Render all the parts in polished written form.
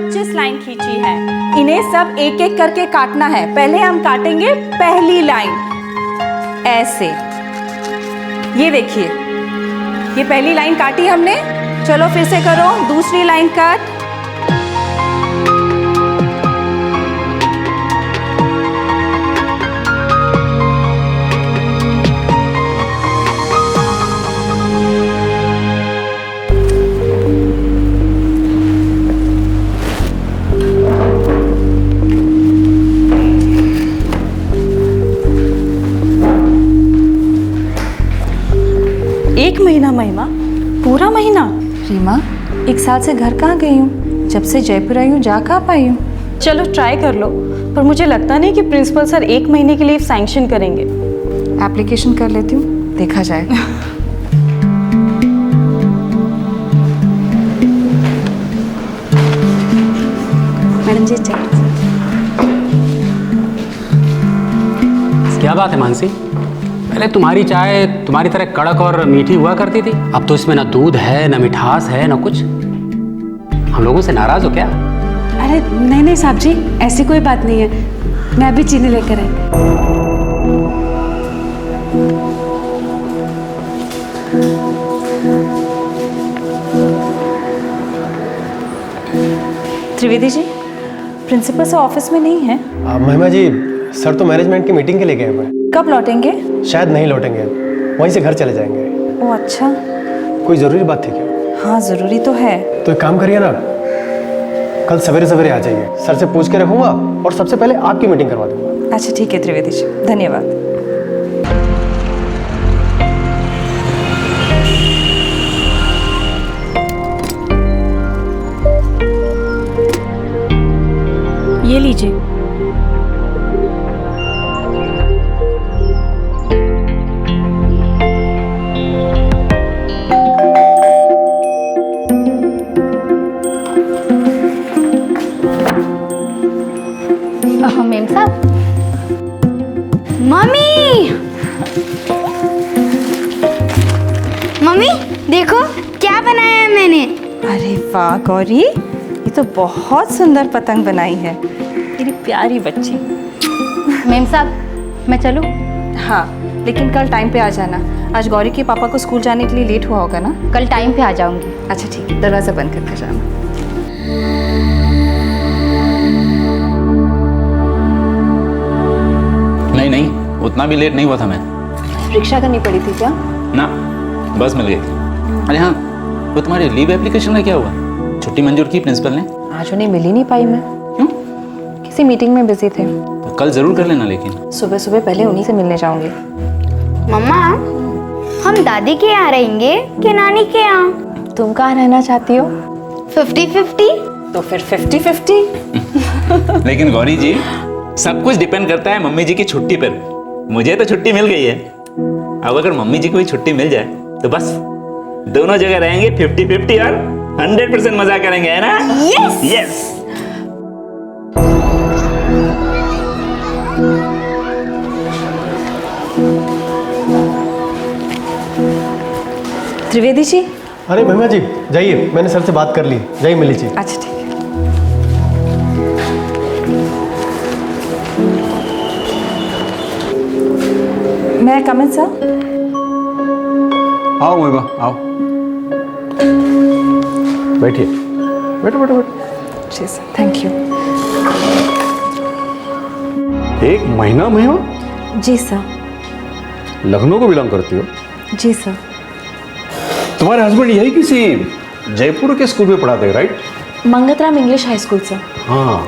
25 line खींची है। इन्हें सब एक एक करके काटना है। पहले हम काटेंगे पहली लाइन ऐसे। ये देखिए, ये पहली लाइन काटी हमने। चलो फिर से करो दूसरी लाइन काट। एक महीना महिमा, पूरा महीना? रीमा, एक साल से घर कहाँ गई हूँ? जब से जयपुर आई हूँ जा कहाँ पाई हूँ? चलो ट्राई कर लो, पर मुझे लगता नहीं कि प्रिंसिपल सर 1 महीने के लिए सैंक्शन करेंगे। एप्लीकेशन कर लेती हूँ, देखा जाएगा। मैडम जी चेक। क्या बात है मानसी, पहले तुम्हारी चाय तुम्हारी तरह कड़क और मीठी हुआ करती थी, अब तो इसमें ना दूध है ना मिठास है ना कुछ। हम लोगों से नाराज हो क्या? अरे नहीं नहीं साहब जी, ऐसी कोई बात नहीं है। मैं अभी चीनी लेकर आई। Trivedi ji, principal sir office में नहीं है? महिमा जी, सर तो मैनेजमेंट की मीटिंग के लिए गए हुए हैं। कब लौटेंगे? शायद नहीं लौटेंगे, वहीं से घर चले जाएंगे। ओह अच्छा। कोई ज़रूरी बात थी क्या? हाँ ज़रूरी तो है। तो एक काम करिए ना, कल सवेरे सवेरे आ जाइए। सर से पूछ के रखूंगा और सबसे पहले आपकी मीटिंग करवा दूंगा। अच्छा ठीक है त्रिवेदी जी, धन्यवाद। ये लीजिए। मेम साहब, मम्मी मम्मी देखो क्या बनाया है मैंने। अरे वाह गौरी, ये तो बहुत सुंदर पतंग बनाई है मेरी प्यारी बच्ची। मेम साहब मैं चलूं? हाँ, लेकिन कल टाइम पे आ जाना। आज गौरी के पापा को स्कूल जाने के लिए लेट हुआ होगा ना? कल टाइम पे आ जाऊंगी। अच्छा ठीक है, दरवाज़ा बंद करके जाना। नहीं, उतना भी लेट नहीं हुआ था मैं। रिक्शा करनी पड़ी थी क्या? ना, बस मिल गई थी। अरे हाँ, वो तुम्हारी लीव एप्लीकेशन का क्या हुआ? छुट्टी मंजूर की प्रिंसिपल ने? आज उन्हें मिल ही नहीं पाई मैं। क्यों? किसी मीटिंग में बिजी थे। तो कल जरूर कर लेना। लेकिन सुबह सुबह पहले उन्हीं से मिलने जाऊंगी। मम्मा, हम दादी के यहाँ रहेंगे कि नानी के यहाँ? तुम कहाँ रहना चाहती हो? 50-50। तो फिर 50-50। लेकिन गौरी जी, सब कुछ डिपेंड करता है मम्मी जी की छुट्टी पर। मुझे तो छुट्टी मिल गई है, अब अगर मम्मी जी को भी छुट्टी मिल जाए तो बस दोनों जगह रहेंगे 50-50 और 100% मजा करेंगे, है ना? Yes yes. त्रिवेदी जी। अरे महिमा जी जाइए, मैंने सर से बात कर ली। जाइए मिल लीजिए। अच्छा ठीक है। मैं कम इन सर? आओ महिमा आओ, बैठिए। बैठो बैठो बैठो। जी सर, थैंक यू। 1 महीना महिमा? जी सर। लखनऊ को बिलोंग करती हो? जी सर। तुम्हारे हस्बैंड यही किसी जयपुर के स्कूल में पढ़ाते हैं, right? Mangatram English high school sir. हाँ,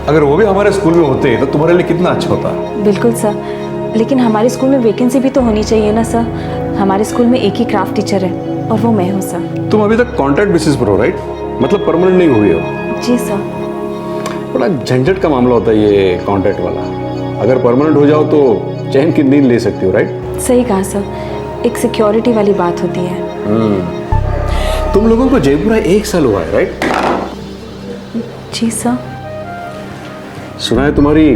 अगर वो भी हमारे स्कूल में होते तो तुम्हारे लिए कितना अच्छा होता। बिल्कुल सर, लेकिन हमारे स्कूल में वैकेंसी भी तो होनी चाहिए ना सर। हमारे स्कूल में एक ही क्राफ्ट टीचर है और वो मैं हूँ सर। तुम अभी तक कॉन्ट्रैक्ट बेसिस पर हो, राइट? मतलब परमानेंट नहीं हुई हो? जी सर। बड़ा झंझट का मामला होता है ये कॉन्ट्रैक्ट वाला। अगर परमानेंट हो जाओ तो चैन की नींद ले सकती हो, राइट? सही कहा सर, एक सिक्योरिटी वाली बात होती है। तुम लोगों को जयपुर 1 साल हुआ है, राइट? जी सर। सुना है तुम्हारी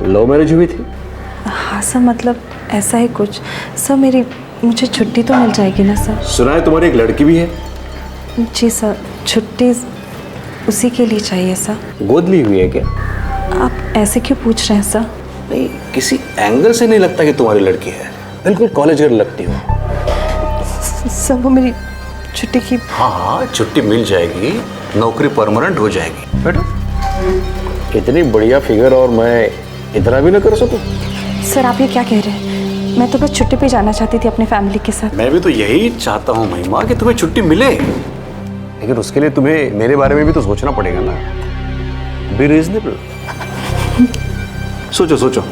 लव मैरिज हुई थी? हाँ सर, मतलब ऐसा ही कुछ। सर मुझे छुट्टी तो मिल जाएगी ना सर? सुना है तुम्हारी एक लड़की भी है? जी सर, छुट्टी उसी के लिए चाहिए सर। गोद ली हुई है क्या? आप ऐसे क्यों पूछ रहे हैं सर? नहीं, किसी एंगल से नहीं लगता कि तुम्हारी लड़की है। बिल्कुल कॉलेज गर्ल लगती हो। सर वो मेरी छुट्टी की। हाँ, छुट्टी मिल जाएगी, नौकरी परमानेंट हो जाएगी। बेटा, इतनी बढ़िया फिगर और मैं इतना भी ना कर सकूं? सर आप ये क्या कह रहे हैं? मैं तो बस छुट्टी पे जाना चाहती थी अपने फैमिली के साथ। मैं भी तो यही चाहता हूँ महिमा कि तुम्हें छुट्टी मिले, लेकिन उसके लिए तुम्हें मेरे बारे में भी तो सोचना पड़ेगा ना। Be reasonable. सोचो सोचो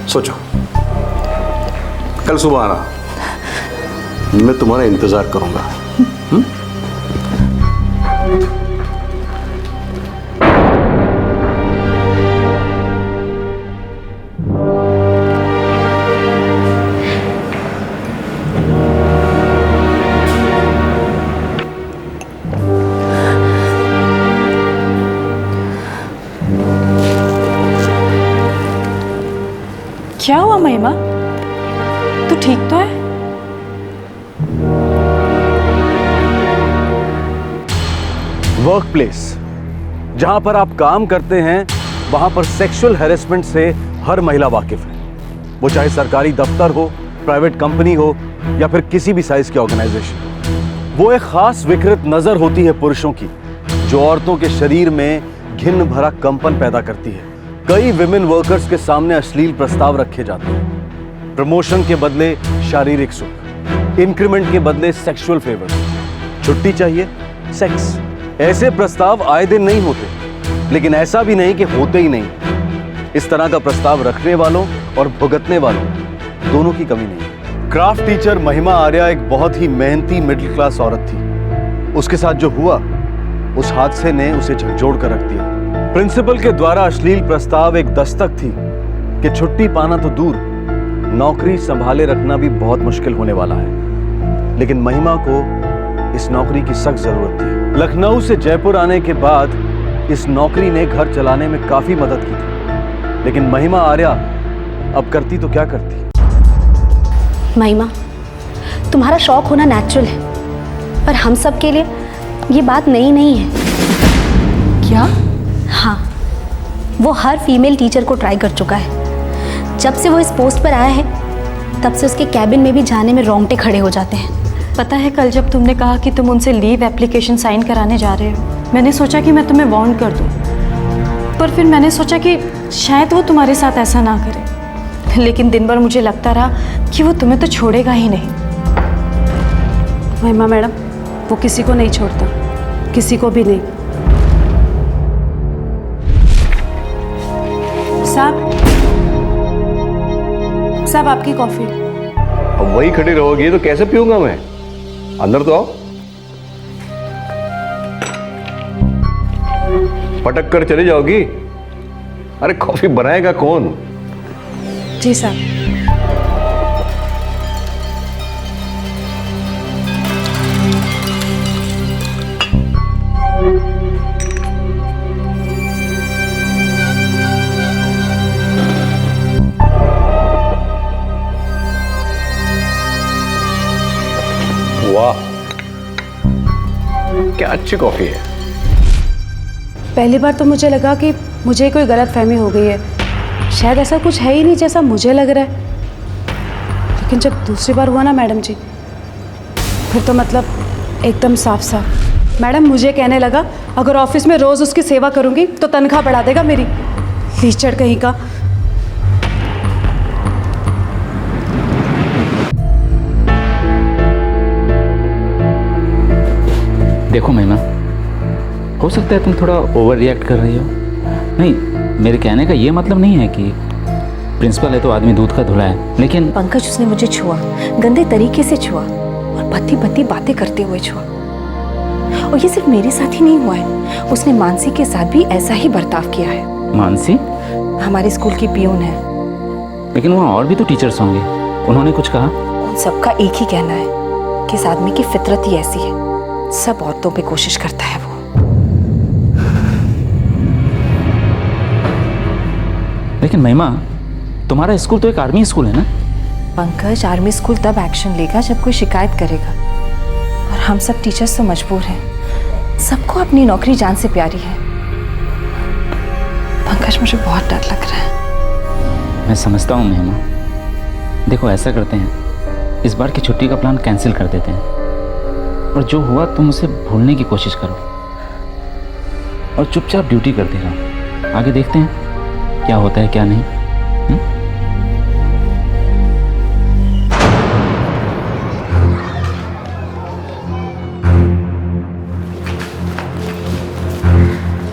सोचो। कल सुबह आना, मैं तुम्हारा इंतजार करूंगा। क्या हुआ महिमा? तू ठीक तो है? वर्क प्लेस, जहां पर आप काम करते हैं वहां पर सेक्सुअल हैरेसमेंट से हर महिला वाकिफ है। वो चाहे सरकारी दफ्तर हो, प्राइवेट कंपनी हो या फिर किसी भी साइज की ऑर्गेनाइजेशन। वो एक खास विकृत नजर होती है पुरुषों की, जो औरतों के शरीर में घिन भरा कंपन पैदा करती है। कई विमेन वर्कर्स के सामने अश्लील प्रस्ताव रखे जाते हैं। प्रमोशन के बदले शारीरिक सुख, इंक्रीमेंट के बदले सेक्सुअल फेवर, छुट्टी चाहिए, सेक्स। ऐसे प्रस्ताव आए दिन नहीं होते, लेकिन ऐसा भी नहीं कि होते ही नहीं। इस तरह का प्रस्ताव रखने वालों और भुगतने वालों दोनों की कमी नहीं। क्राफ्ट टीचर महिमा आर्या एक बहुत ही मेहनती मिडिल क्लास औरत थी। उसके साथ जो हुआ, उस हादसे ने उसे झकझोर कर रख दिया। प्रिंसिपल के द्वारा अश्लील प्रस्ताव एक दस्तक थी कि छुट्टी पाना तो दूर, नौकरी संभाले रखना भी बहुत मुश्किल होने वाला है। लेकिन महिमा को इस नौकरी की सख्त जरूरत थी। लखनऊ से जयपुर आने के बाद इस नौकरी ने घर चलाने में काफी मदद की थी, लेकिन महिमा आर्या अब करती तो क्या करती। महिमा, तुम्हारा शौक होना नेचुरल है, पर हम सब के लिए ये बात नई नहीं है। क्या? हाँ, वो हर फीमेल टीचर को ट्राई कर चुका है। जब से वो इस पोस्ट पर आया है, तब से उसके कैबिन में भी जाने में रोंगटे खड़े हो जाते हैं। पता है कल जब तुमने कहा कि तुम उनसे लीव एप्लीकेशन साइन कराने जा रहे हो, मैंने सोचा कि मैं तुम्हें वार्न कर दूं, पर फिर मैंने सोचा कि शायद वो तुम्हारे साथ ऐसा ना करे। लेकिन दिन भर मुझे लगता रहा कि वो तुम्हें तो छोड़ेगा ही नहीं। महिमा मैडम, वो किसी को नहीं छोड़ता, किसी को भी नहीं। साहब आपकी कॉफी। अब वही खड़ी रहोगी तो कैसे पीऊंगा मैं? अंदर तो आओ। पटक कर चली जाओगी? अरे कॉफी बनाएगा कौन? जी साहब। वाह, क्या अच्छी कॉफी है। पहली बार तो मुझे लगा कि मुझे कोई गलत फहमी हो गई है, शायद ऐसा कुछ है ही नहीं जैसा मुझे लग रहा है। लेकिन जब दूसरी बार हुआ ना मैडम जी, फिर तो मतलब एकदम साफ साफ। मैडम मुझे कहने लगा अगर ऑफिस में रोज़ उसकी सेवा करूंगी तो तनख्वाह बढ़ा देगा मेरी। लीचड़ कहीं का। देखो महिमा, हो सकता है तुम थोड़ा ओवर रिएक्ट कर रही हो। नहीं, मेरे कहने का ये मतलब नहीं है कि प्रिंसिपल है तो आदमी दूध का धुला है, लेकिन पंकज उसने मुझे छुआ, गंदे तरीके से छुआ और भद्दी भद्दी बातें करते हुए छुआ। और ये सिर्फ मेरे साथ ही नहीं हुआ है, उसने मानसी के साथ भी ऐसा ही बर्ताव किया है। मानसी हमारे स्कूल की पियून है। लेकिन वहाँ और भी तो टीचर्स होंगे, उन्होंने कुछ कहा? उन सबका एक ही कहना है कि इस आदमी की फितरत ही ऐसी है, सब औरतों पे कोशिश करता है वो। लेकिन महिमा, तुम्हारा स्कूल तो एक आर्मी स्कूल है ना? पंकज, आर्मी स्कूल तब एक्शन लेगा जब कोई शिकायत करेगा, और हम सब टीचर्स तो मजबूर हैं। सबको अपनी नौकरी जान से प्यारी है। पंकज, मुझे बहुत डर लग रहा है। मैं समझता हूँ महिमा। देखो ऐसा करते हैं, इस बार की छुट्टी का प्लान कैंसिल कर देते हैं और जो हुआ तुम उसे भूलने की कोशिश करो और चुपचाप ड्यूटी करते रहो। आगे देखते हैं क्या होता है क्या नहीं।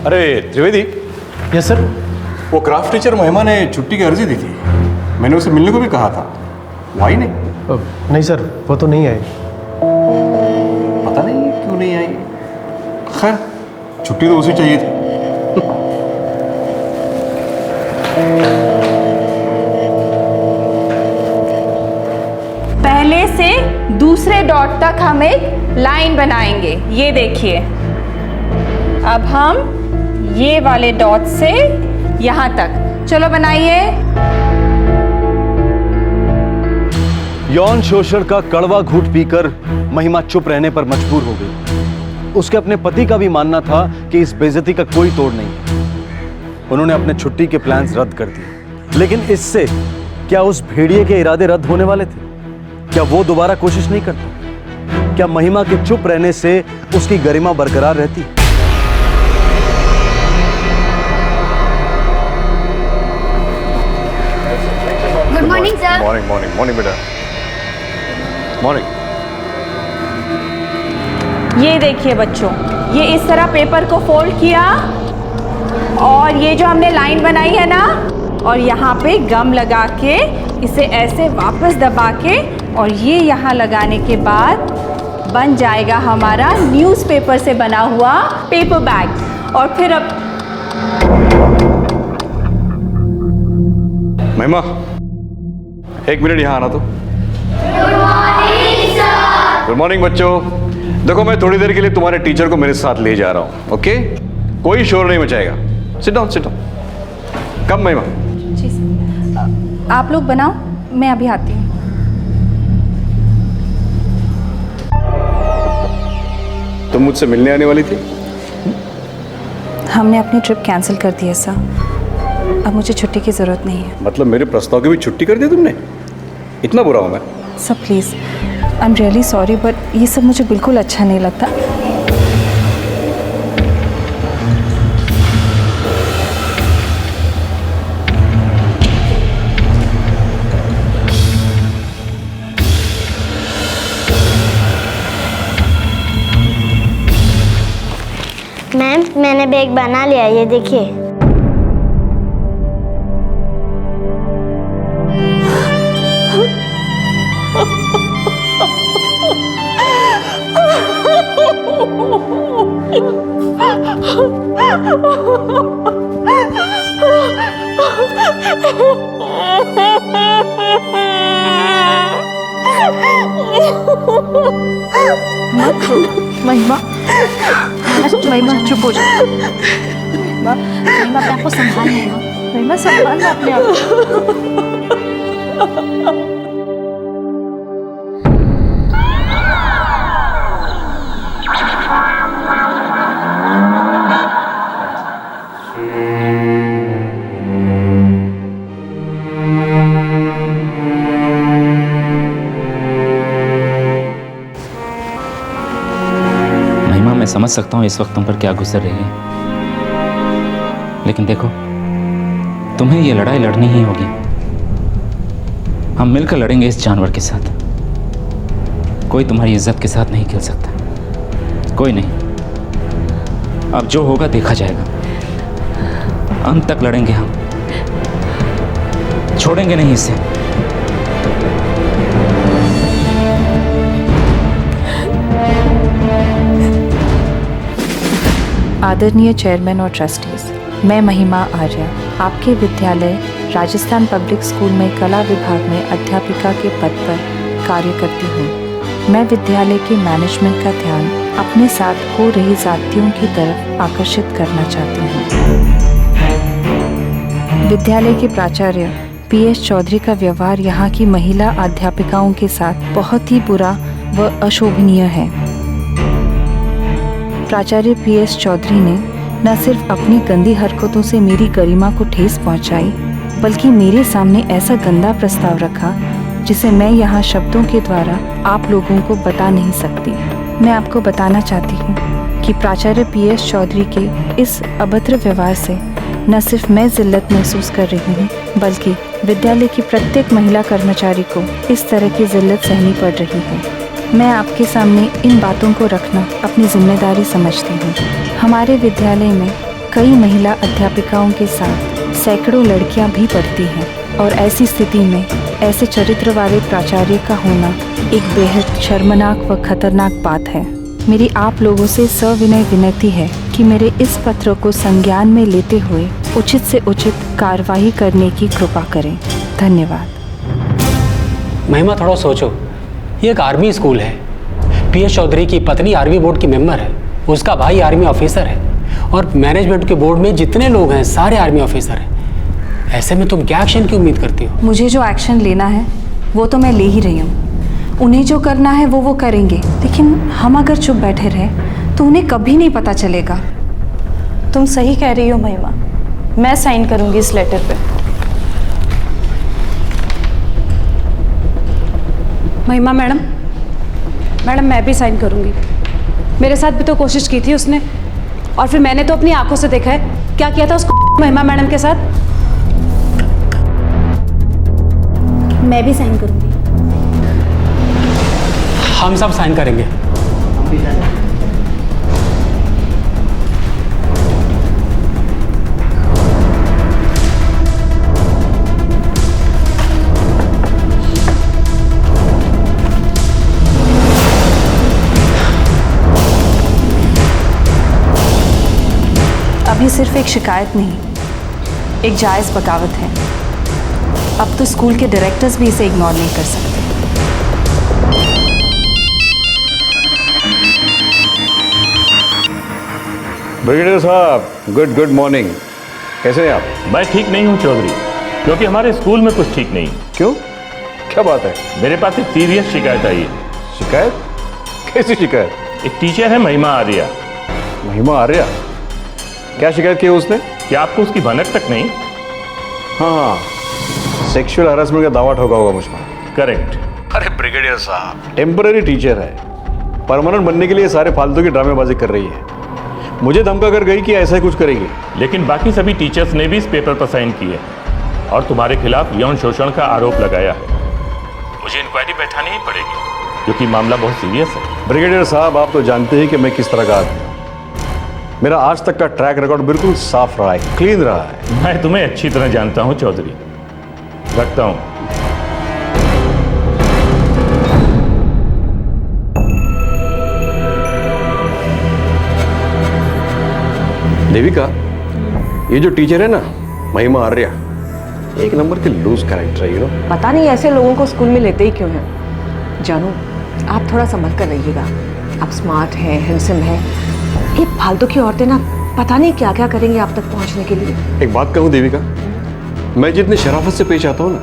अरे त्रिवेदी, यस सर। वो क्राफ्ट टीचर महिमा ने छुट्टी की अर्जी दी थी, मैंने उसे मिलने को भी कहा था, वो आई नहीं। नहीं सर, वो तो नहीं आई। पता नहीं क्यों नहीं आई। खैर, छुट्टी तो उसे चाहिए थी। पहले से दूसरे डॉट तक हम एक लाइन बनाएंगे। ये देखिए, अब हम ये वाले डॉट से यहां तक, चलो बनाइए। यौन शोषण का कड़वा घूंट पीकर महिमा चुप रहने पर मजबूर हो गई। उसके अपने पति का भी मानना था कि इस बेइज्जती का कोई तोड़ नहीं। उन्होंने अपने छुट्टी के प्लान्स रद्द कर दिए, लेकिन इससे क्या उस भेड़िए के इरादे रद्द होने वाले थे? क्या वो दोबारा कोशिश नहीं करता? क्या महिमा के चुप रहने से उसकी गरिमा बरकरार रहती? Good morning sir. Morning morning morning बेटा, मॉर्निंग। ये देखिए बच्चों, ये इस तरह पेपर को फोल्ड किया और ये जो हमने लाइन बनाई है ना, और यहाँ पे गम लगा के इसे ऐसे वापस दबा के और ये यहाँ लगाने के बाद बन जाएगा हमारा न्यूज़पेपर से बना हुआ पेपर बैग। और फिर अब महिमा, एक मिनट यहाँ आना तो। गुड मॉर्निंग बच्चों। देखो, मैं थोड़ी देर के लिए तुम्हारे टीचर को मेरे साथ ले जा रहा हूँ, ओके? कोई शोर नहीं मचाएगा। Sit down, sit down. Come Mahima. जी सर, आप लोग बनाओ, मैं अभी आती हूँ। तुम मुझसे मिलने आने वाली थी? हमने अपनी ट्रिप कैंसिल कर दी है सर, अब मुझे छुट्टी की ज़रूरत नहीं है। मतलब मेरे प्रस्ताव की भी छुट्टी कर दी तुमने? इतना बुरा हूँ मैं? Sir please, I am really sorry, but ये सब मुझे बिल्कुल अच्छा नहीं लगता। मैम, मैंने बैग बना लिया, ये देखिए। महिमा, महिमा चुप हो जाओ। महिमा, अपने आप को संभाल लेना। महिमा, संभालना अपने आप को। मैं समझ सकता हूँ इस वक्त तुम पर क्या गुजर रही है, लेकिन देखो, तुम्हें ये लड़ाई लड़नी ही होगी। हम मिलकर लड़ेंगे इस जानवर के साथ। कोई तुम्हारी इज्जत के साथ नहीं खेल सकता, कोई नहीं। अब जो होगा देखा जाएगा। अंत तक लड़ेंगे हम, छोड़ेंगे नहीं इसे। आदरणीय चेयरमैन और ट्रस्टीज, मैं महिमा आर्या आपके विद्यालय राजस्थान पब्लिक स्कूल में कला विभाग में अध्यापिका के पद पर कार्य करती हूँ। मैं विद्यालय के मैनेजमेंट का ध्यान अपने साथ हो रही ज़्यादतियों की तरफ आकर्षित करना चाहती हूँ। विद्यालय के प्राचार्य PS चौधरी का व्यवहार यहाँ की महिला अध्यापिकाओं के साथ बहुत ही बुरा व अशोभनीय है। प्राचार्य PS चौधरी ने न सिर्फ अपनी गंदी हरकतों से मेरी गरिमा को ठेस पहुंचाई, बल्कि मेरे सामने ऐसा गंदा प्रस्ताव रखा जिसे मैं यहाँ शब्दों के द्वारा आप लोगों को बता नहीं सकती। मैं आपको बताना चाहती हूँ कि प्राचार्य PS चौधरी के इस अभद्र व्यवहार से न सिर्फ मैं जिल्लत महसूस कर रही हूँ, बल्कि विद्यालय की प्रत्येक महिला कर्मचारी को इस तरह की जिल्लत सहनी पड़ रही है। मैं आपके सामने इन बातों को रखना अपनी जिम्मेदारी समझती हूँ। हमारे विद्यालय में कई महिला अध्यापिकाओं के साथ सैकड़ों लड़कियाँ भी पढ़ती हैं और ऐसी स्थिति में ऐसे चरित्र वाले प्राचार्य का होना एक बेहद शर्मनाक व खतरनाक बात है। मेरी आप लोगों से सविनय विनती है कि मेरे इस पत्र को संज्ञान में लेते हुए उचित से उचित कार्रवाई करने की कृपा करें। धन्यवाद। महिमा, थोड़ा सोचो, ये एक आर्मी स्कूल है। PS चौधरी की पत्नी आर्मी बोर्ड की मेंबर है, उसका भाई आर्मी ऑफिसर है और मैनेजमेंट के बोर्ड में जितने लोग हैं सारे आर्मी ऑफिसर हैं। ऐसे में तुम क्या एक्शन की उम्मीद करती हो? मुझे जो एक्शन लेना है वो तो मैं ले ही रही हूँ। उन्हें जो करना है वो करेंगे, लेकिन हम अगर चुप बैठे रहे तो उन्हें कभी नहीं पता चलेगा। तुम सही कह रही हो महिमा, मैं साइन करूंगी इस लेटर पे। महिमा मैडम मैं भी साइन करूंगी। मेरे साथ भी तो कोशिश की थी उसने, और फिर मैंने तो अपनी आंखों से देखा है क्या किया था उसको महिमा मैडम के साथ। मैं भी साइन करूंगी। हम सब साइन करेंगे। अभी सिर्फ एक शिकायत नहीं, एक जायज़ बगावत है। अब तो स्कूल के डायरेक्टर्स भी इसे इग्नोर नहीं कर सकते। ब्रिगेडियर साहब, गुड मॉर्निंग। कैसे हैं आप? मैं ठीक नहीं हूँ चौधरी, क्योंकि हमारे स्कूल में कुछ ठीक नहीं। क्यों, क्या बात है? मेरे पास एक सीरियस शिकायत आई है। शिकायत? कैसी शिकायत? एक टीचर है महिमा आर्या। महिमा आर्या? क्या शिकायत की है उसने? क्या आपको उसकी भनक तक नहीं? हाँ, सेक्सुअल हरासमेंट का दावा ठोका होगा मुझ पर। करेक्ट। अरे ब्रिगेडियर साहब, टेम्पररी टीचर है, परमानेंट बनने के लिए सारे फालतू की ड्रामेबाजी कर रही है। मुझे धमका कर गई कि ऐसा ही कुछ करेगी। लेकिन बाकी सभी टीचर्स ने भी इस पेपर पर साइन किए और तुम्हारे खिलाफ यौन शोषण का आरोप लगाया है। मुझे इंक्वायरी बैठानी ही पड़ेगी, क्योंकि मामला बहुत सीरियस है। ब्रिगेडियर साहब, आप तो जानते हैं कि मैं किस तरह का आदमी हूँ। मेरा आज तक का ट्रैक रिकॉर्ड बिल्कुल साफ रहा है, क्लीन रहा है। मैं तुम्हें अच्छी तरह जानता हूँ चौधरी। रखता हूँ। देविका, ये जो टीचर है ना, महिमा आर्या, एक नंबर के लूज कैरेक्टर है, यू नो। पता नहीं ऐसे लोगों को स्कूल में लेते ही क्यों हैं। जानू, आप थोड़ा संभल कर रहिएगा। आप स्मार्ट हैं, हैंडसम हैं। ये फालतू की औरतें ना पता नहीं क्या क्या करेंगी आप तक पहुंचने के लिए। एक बात कहूँ देविका, मैं जितनी शराफत से पेश आता हूँ ना,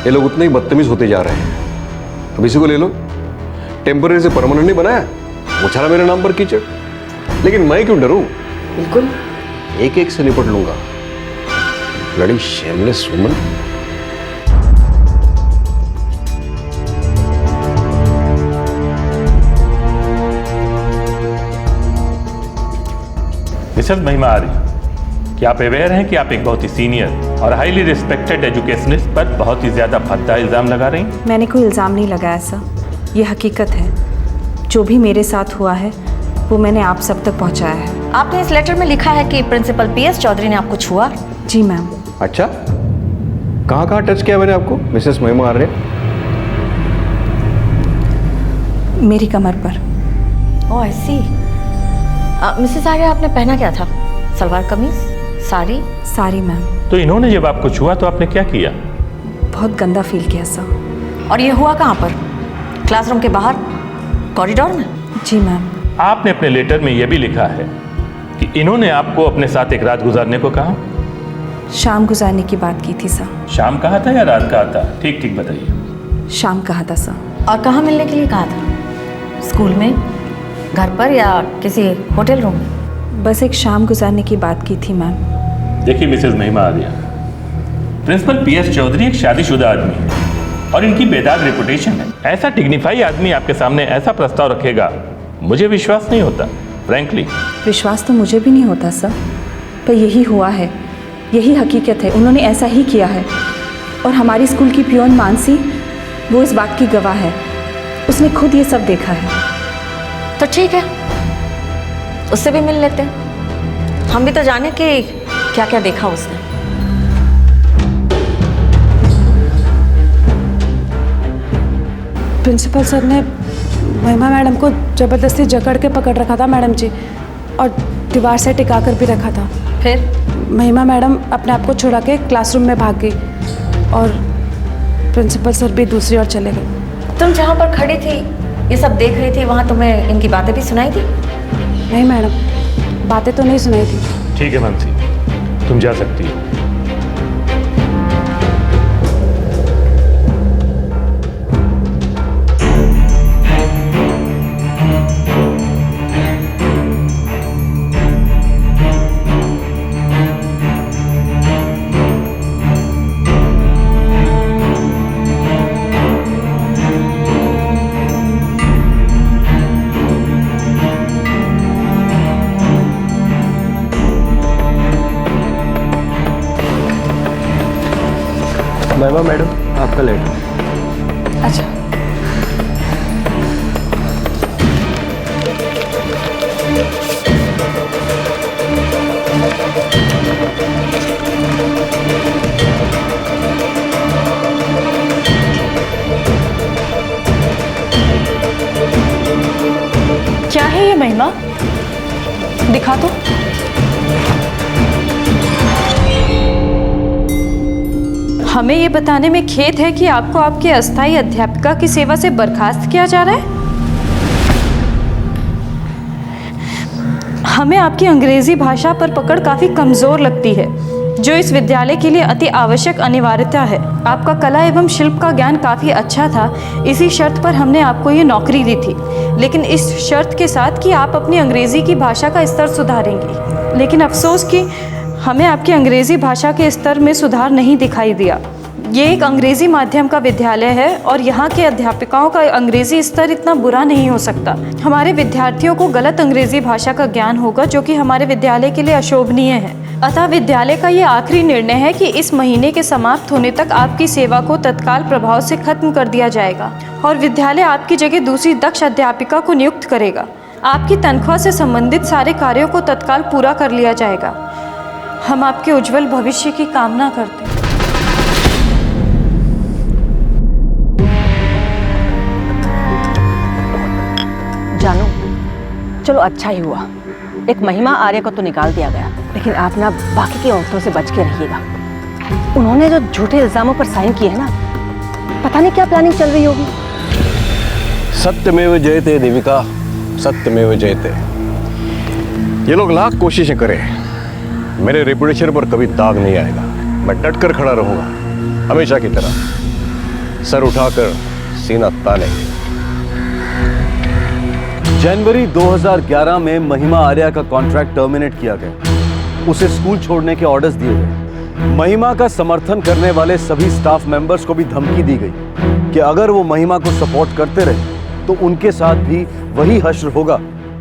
ये लोग उतने ही बदतमीज होते जा रहे हैं। अब इसी को ले लो, टेम्पररी से परमानेंट नहीं बनाया, उछाला मेरे नाम पर कीचड़। लेकिन मैं क्यों डरूं? बिल्कुल, एक एक से निपट लूंगा। Bloody shameless woman. मिसेस महिमा आर्या, क्या आप अवेयर हैं कि आप एक बहुत ही सीनियर और हाईली रिस्पेक्टेड एजुकेशनिस्ट पर बहुत ही ज्यादा भद्दा इल्जाम लगा रही हैं? मैंने कोई इल्ज़ाम नहीं लगाया सर, ये हकीकत है। जो भी मेरे साथ हुआ है वो मैंने आप सब तक पहुंचाया है। आपने इस लेटर में लिखा है कि प्रिंसिपल PS चौधरी ने आपको छुआ। जी मैम। अच्छा, कहाँ कहाँ टच किया मैंने आपको मिसेस महिमा आर्या? मेरी कमर पर। ओह आई सी। मिसेस आर्या, आपने पहना क्या था? सलवार कमीज, साड़ी? साड़ी मैम। तो इन्होंने जब आपको छुआ तो आपने क्या किया? बहुत गंदा फील किया सर। और ये हुआ कहाँ पर? क्लासरूम के बाहर, कॉरिडोर में? जी मैम। आपने अपने लेटर में यह भी लिखा है कि इन्होंने आपको अपने साथ एक रात गुजारने को कहा। शाम गुजारने की बात की थी सर। शाम कहा था या रात कहा था? ठीक ठीक बताइए। शाम कहा था सर। और कहाँ मिलने के लिए कहा था? स्कूल में घर पर या किसी होटल रूम में? बस एक शाम गुजारने की बात की थी मैम। देखिए मिसेज महिमा आर्या, प्रिंसिपल पीएस चौधरी एक शादीशुदा आदमी है और इनकी बेदाग रेपुटेशन है। ऐसा डिग्निफाई आदमी आपके सामने ऐसा प्रस्ताव रखेगा, मुझे विश्वास नहीं होता फ्रैंकली। विश्वास तो मुझे भी नहीं होता सर, पर यही हुआ है, यही हकीकत है। उन्होंने ऐसा ही किया है और हमारी स्कूल की पियोन मानसी वो इस बात की गवाह है। उसने खुद ये सब देखा है। तो ठीक है, उससे भी मिल लेते हैं, हम भी तो जाने कि क्या क्या देखा उसने। प्रिंसिपल सर ने महिमा मैडम को ज़बरदस्ती जकड़ के पकड़ रखा था मैडम जी, और दीवार से टिका कर भी रखा था। फिर महिमा मैडम अपने आप को छुड़ा के क्लासरूम में भाग गई और प्रिंसिपल सर भी दूसरी ओर चले गए। तुम जहाँ पर खड़ी थी ये सब देख रही थी, वहाँ तुम्हें इनकी बातें भी सुनाई थी? नहीं मैडम, बातें तो नहीं सुनाई थी। ठीक है मानसी, तुम जा सकती हो। महिमा मैडम, आपका लेटर। अच्छा, क्या है ये महिमा? दिखा तो। हमें ये बताने में खेद है कि आपको आपके अस्थायी अध्यापिका की सेवा से बर्खास्त किया जा रहा है। हमें आपकी अंग्रेजी भाषा पर पकड़ काफ़ी कमज़ोर लगती है, जो इस विद्यालय के लिए अति आवश्यक अनिवार्यता है। आपका कला एवं शिल्प का ज्ञान काफ़ी अच्छा था, इसी शर्त पर हमने आपको ये नौकरी दी थी, लेकिन इस शर्त के साथ कि आप अपनी अंग्रेज़ी की भाषा का स्तर सुधारेंगी। लेकिन अफसोस कि हमें आपकी अंग्रेज़ी भाषा के स्तर में सुधार नहीं दिखाई दिया। ये एक अंग्रेज़ी माध्यम का विद्यालय है और यहाँ के अध्यापिकाओं का अंग्रेज़ी स्तर इतना बुरा नहीं हो सकता। हमारे विद्यार्थियों को गलत अंग्रेज़ी भाषा का ज्ञान होगा, जो कि हमारे विद्यालय के लिए अशोभनीय है। अतः विद्यालय का ये आखिरी निर्णय है कि इस महीने के समाप्त होने तक आपकी सेवा को तत्काल प्रभाव से खत्म कर दिया जाएगा और विद्यालय आपकी जगह दूसरी दक्ष अध्यापिका को नियुक्त करेगा। आपकी तनख्वाह से संबंधित सारे कार्यों को तत्काल पूरा कर लिया जाएगा। हम आपके उज्जवल भविष्य की कामना करते हैं। जानू, चलो अच्छा ही हुआ, एक महिमा आर्य को तो निकाल दिया गया, लेकिन आप ना बाकी की औरतों से बच के रहिएगा। उन्होंने जो झूठे इल्जामों पर साइन किए हैं ना, पता नहीं क्या प्लानिंग चल रही होगी। सत्यमेव जयते देविका, सत्यमेव जयते। ये लोग लाख कोशिशें करें, मेरे रेपुटेशन पर कभी दाग नहीं आएगा। मैं डट कर खड़ा रहूंगा हमेशा की तरह, सर उठाकर सीना ताने। जनवरी 2011 में महिमा आर्या का कॉन्ट्रैक्ट टर्मिनेट किया गया। उसे स्कूल छोड़ने के ऑर्डर्स दिए गए। महिमा का समर्थन करने वाले सभी स्टाफ मेंबर्स को भी धमकी दी गई कि अगर वो महिमा को सपोर्ट करते रहे तो उनके साथ भी वही हश्र होगा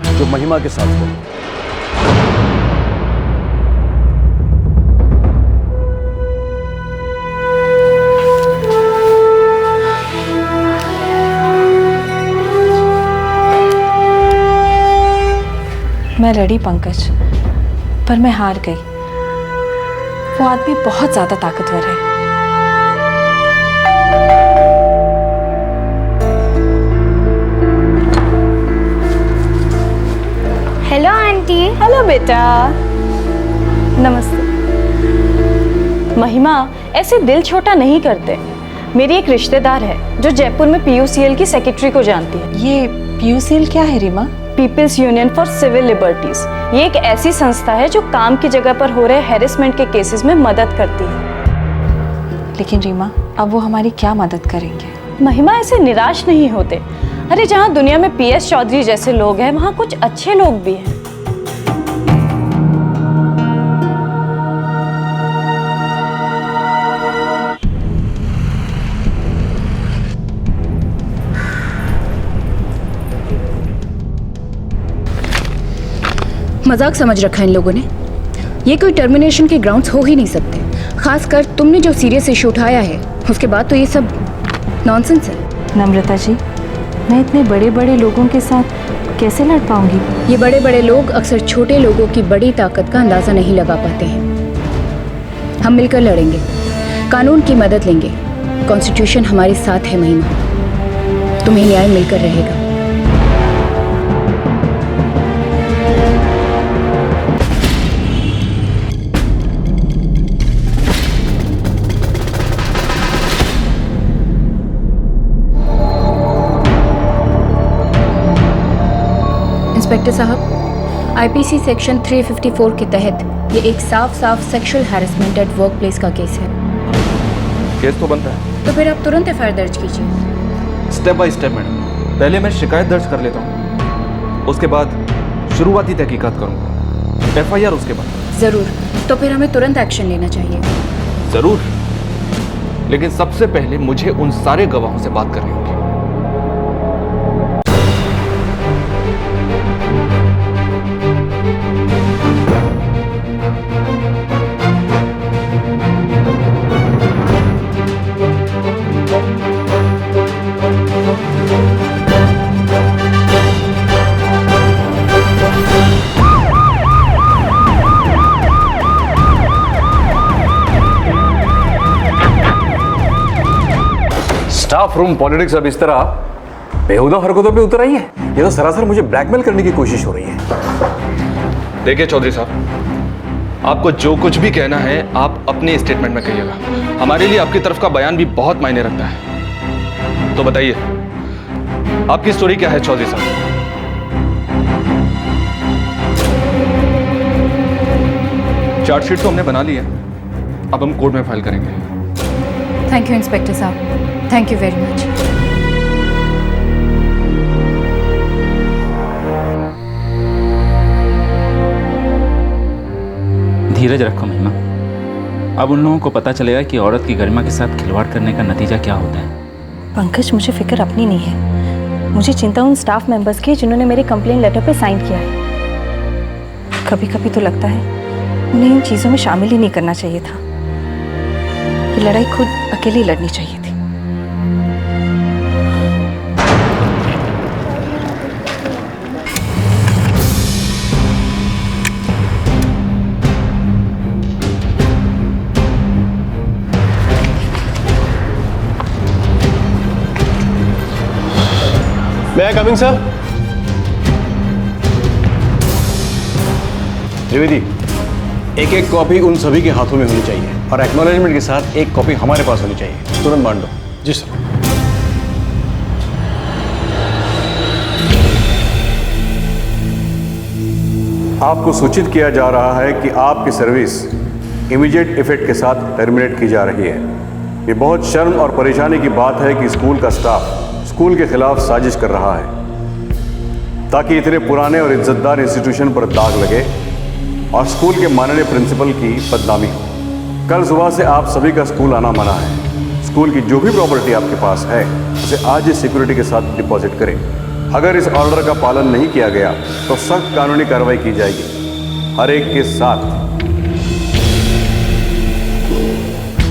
जो महिमा के साथ हुआ। मैं लड़ी पंकज, पर मैं हार गई। वो आदमी बहुत ज्यादा ताकतवर है। Hello aunty. हेलो बेटा, नमस्ते। महिमा, ऐसे दिल छोटा नहीं करते। मेरी एक रिश्तेदार है जो जयपुर में पीयूसीएल की सेक्रेटरी को जानती है। ये पीयूसीएल क्या है Reema? People's union for civil liberties. ये एक ऐसी संस्था है जो काम की जगह पर हो रहे हैरेसमेंट के केसेस में मदद करती है। लेकिन रीमा, अब वो हमारी क्या मदद करेंगे? महिमा, ऐसे निराश नहीं होते। अरे जहाँ दुनिया में पीएस चौधरी जैसे लोग हैं वहाँ कुछ अच्छे लोग भी हैं। मजाक समझ रखा है इन लोगों ने। ये कोई टर्मिनेशन के ग्राउंड्स हो ही नहीं सकते, खासकर तुमने जो सीरियस इशू उठाया है उसके बाद तो ये सब नॉनसेंस है। नम्रता जी, मैं इतने बड़े बड़े लोगों के साथ कैसे लड़ पाऊंगी? ये बड़े बड़े लोग अक्सर छोटे लोगों की बड़ी ताकत का अंदाज़ा नहीं लगा पाते हैं। हम मिलकर लड़ेंगे, कानून की मदद लेंगे। कॉन्स्टिट्यूशन हमारे साथ है महिमा, तुम्हें न्याय मिलकर रहेगा। इंस्पेक्टर साहब, आईपीसी सेक्शन 354 के तहत ये एक साफ sexual harassment at work place का केस है। केस तो बनता है, तो फिर आप तुरंत एफआईआर दर्ज कीजिए। Step by step madam. पहले मैं शिकायत दर्ज कर लेता हूँ, उसके बाद शुरुआती तहकीकात करूँगा, एफआईआर उसके बाद। ज़रूर, तो फिर हमें तुरंत एक्शन लेना चाहिए। ज़रूर, लेकिन सबसे पहले मुझे उन सारे गवाहों से बात करनी होगी। स्टाफ रूम पॉलिटिक्स अब इस तरह बेहुदा हरकतों पे उतर आई है। ये तो सरासर मुझे ब्लैकमेल करने की कोशिश हो रही है। देखिए चौधरी साहब, आपको जो कुछ भी कहना है आप अपने स्टेटमेंट में कहिएगा। हमारे लिए आपकी तरफ का बयान भी बहुत मायने रखता है। तो बताइए, आपकी स्टोरी क्या है चौधरी साहब? चार्जशीट तो हमने बना ली है, अब हम कोर्ट में फाइल करेंगे। थैंक यू इंस्पेक्टर साहब, थैंक यू वेरी मच। धीरज रखो महिमा, अब उन लोगों को पता चलेगा कि औरत की गरिमा के साथ खिलवाड़ करने का नतीजा क्या होता है। पंकज, मुझे फिक्र अपनी नहीं है, मुझे चिंता उन स्टाफ मेंबर्स की जिन्होंने मेरे कंप्लेन लेटर पे साइन किया है। कभी कभी तो लगता है उन्हें इन चीज़ों में शामिल ही नहीं करना चाहिए था। ये लड़ाई खुद अकेली लड़नी चाहिए थी। May I coming, sir? Trivedi, एक एक कॉपी उन सभी के हाथों में होनी चाहिए और एक्नॉलेजमेंट के साथ एक कॉपी हमारे पास होनी चाहिए। तुरंत बांट दो। जी सर। आपको सूचित किया जा रहा है कि आपकी सर्विस इमीडिएट इफेक्ट के साथ टर्मिनेट की जा रही है। ये बहुत शर्म और परेशानी की बात है कि स्कूल का स्टाफ स्कूल के खिलाफ साजिश कर रहा है ताकि इतने पुराने और इज्जतदार इंस्टीट्यूशन पर दाग लगे और स्कूल के माननीय प्रिंसिपल की बदनामी हो। कल सुबह से आप सभी का स्कूल आना मना है। स्कूल की जो भी प्रॉपर्टी आपके पास है उसे आज ही सिक्योरिटी के साथ डिपॉजिट करें। अगर इस ऑर्डर का पालन नहीं किया गया तो सख्त कानूनी कार्रवाई की जाएगी, हर एक के साथ।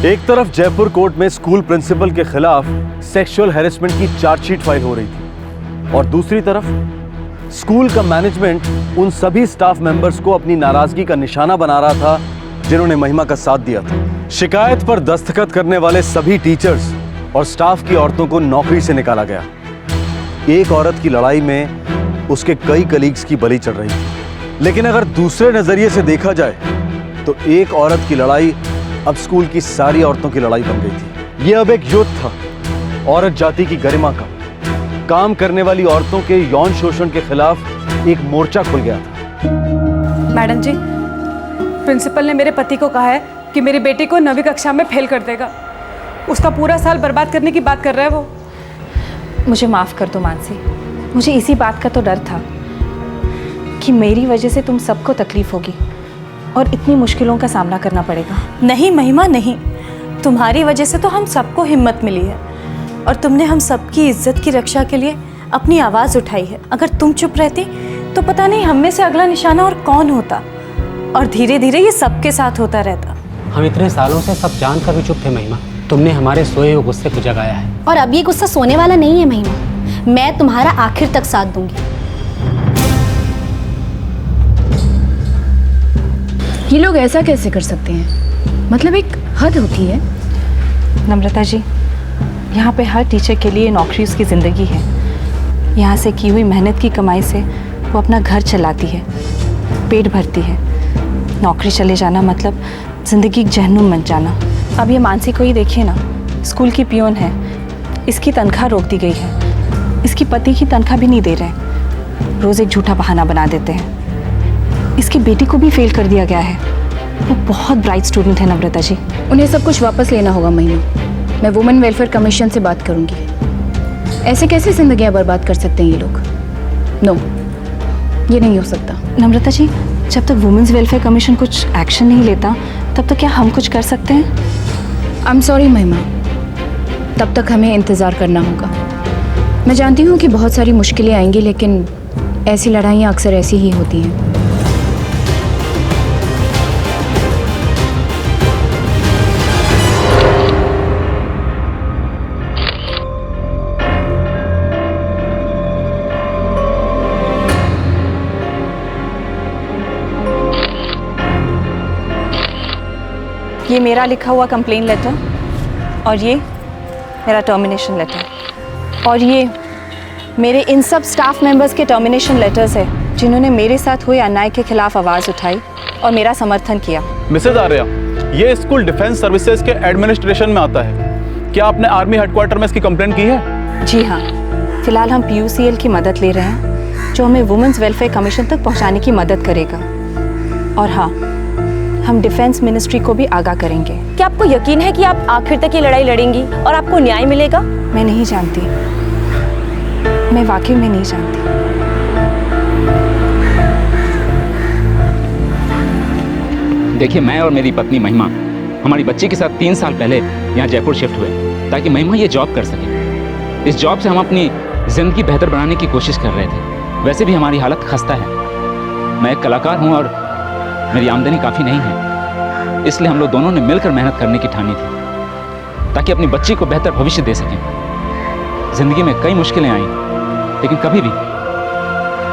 एक तरफ जयपुर कोर्ट में स्कूल प्रिंसिपल के खिलाफ सेक्सुअल हैरेसमेंट की चार्जशीट फाइल हो रही थी और दूसरी तरफ स्कूल का मैनेजमेंट उन सभी स्टाफ मेंबर्स को अपनी नाराजगी का निशाना बना रहा था जिन्होंने महिमा का साथ दिया था। शिकायत पर दस्तखत करने वाले सभी टीचर्स और स्टाफ की औरतों को नौकरी से निकाला गया। एक औरत की लड़ाई में उसके कई कलीग्स की बलि चढ़ रही थी। लेकिन अगर दूसरे नजरिए से देखा जाए तो एक औरत की लड़ाई अब स्कूल की सारी औरतों की लड़ाई बन गई थी। यह अब एक युद्ध था, औरत जाति की गरिमा का। काम करने वाली औरतों के यौन शोषण के खिलाफ एक मोर्चा खुल गया था। मैडम जी, प्रिंसिपल ने मेरे पति को कहा है कि मेरी बेटी को 9वीं कक्षा में फेल कर देगा। उसका पूरा साल बर्बाद करने की बात कर रहा है वो। मुझे माफ़ कर दो मानसी, मुझे इसी बात का तो डर था कि मेरी वजह से तुम सबको तकलीफ होगी और इतनी मुश्किलों का सामना करना पड़ेगा। नहीं महिमा नहीं, तुम्हारी वजह से तो हम सबको हिम्मत मिली है और तुमने हम सबकी इज्जत की रक्षा के लिए अपनी आवाज़ उठाई है। अगर तुम चुप रहती तो पता नहीं हम में से अगला निशाना और कौन होता, और धीरे धीरे ये सबके साथ होता रहता। हम इतने सालों से सब जानकर भी चुप थे महिमा, तुमने हमारे सोए हुए गुस्से को जगाया है। और अब ये गुस्सा सोने वाला नहीं है महिमा, मैं तुम्हारा आखिर तक साथ दूंगी। ये लोग ऐसा कैसे कर सकते हैं? मतलब एक हद होती है। नम्रता जी, यहाँ पे हर टीचर के लिए नौकरी उसकी ज़िंदगी है। यहाँ से की हुई मेहनत की कमाई से वो अपना घर चलाती है, पेट भरती है। नौकरी चले जाना मतलब ज़िंदगी जहन्नुम बन जाना। अब ये मानसी को ही देखिए ना, स्कूल की पियोन है, इसकी तनख्वाह रोक दी गई है, इसकी पति की तनख्वाह भी नहीं दे रहे, रोज़ एक झूठा बहाना बना देते हैं। इसकी बेटी को भी फेल कर दिया गया है, वो बहुत ब्राइट स्टूडेंट है नम्रता जी। उन्हें सब कुछ वापस लेना होगा महिमा। मैं वुमेन वेलफेयर कमीशन से बात करूंगी। ऐसे कैसे जिंदगियां बर्बाद कर सकते हैं ये लोग? नो, ये नहीं हो सकता। नम्रता जी, जब तक वुमेन्स वेलफेयर कमीशन कुछ एक्शन नहीं लेता तब तक क्या हम कुछ कर सकते हैं? आई एम सॉरी महिमा, तब तक हमें इंतज़ार करना होगा। मैं जानती हूँ कि बहुत सारी मुश्किलें आएंगी, लेकिन ऐसी लड़ाइयाँ अक्सर ऐसी ही होती हैं। ये मेरा लिखा हुआ कंप्लेन लेटर और ये मेरा टर्मिनेशन लेटर और ये मेरे इन सब स्टाफ मेंबर्स के टर्मिनेशन लेटर्स है जिन्होंने मेरे साथ हुए अन्याय के खिलाफ आवाज़ उठाई और मेरा समर्थन किया। मिसेज आर्या, ये स्कूल डिफेंस सर्विसेज के एडमिनिस्ट्रेशन में आता है। क्या आपने आर्मी हेडक्वार्टर में इसकी कंप्लेंट की है? जी हाँ, फिलहाल हम PUCL की मदद ले रहे हैं जो हमें वुमेन्स वेलफेयर कमीशन तक पहुँचाने की मदद करेगा। और हाँ, हम डिफेंस मिनिस्ट्री को भी आगाह करेंगे। क्या आपको यकीन है कि आप आखिर तक ये लड़ाई लड़ेंगी और आपको न्याय मिलेगा? मैं नहीं जानती, मैं वाकई में नहीं जानती। देखिए, मैं और मेरी पत्नी महिमा हमारी बच्ची के साथ 3 साल पहले यहाँ जयपुर शिफ्ट हुए ताकि महिमा ये जॉब कर सके। इस जॉब से हम अपनी ज़िंदगी बेहतर बनाने की कोशिश कर रहे थे। वैसे भी हमारी हालत खस्ता है। मैं एक कलाकार हूँ और मेरी आमदनी काफ़ी नहीं है, इसलिए हम लोग दोनों ने मिलकर मेहनत करने की ठानी थी ताकि अपनी बच्ची को बेहतर भविष्य दे सकें। ज़िंदगी में कई मुश्किलें आईं, लेकिन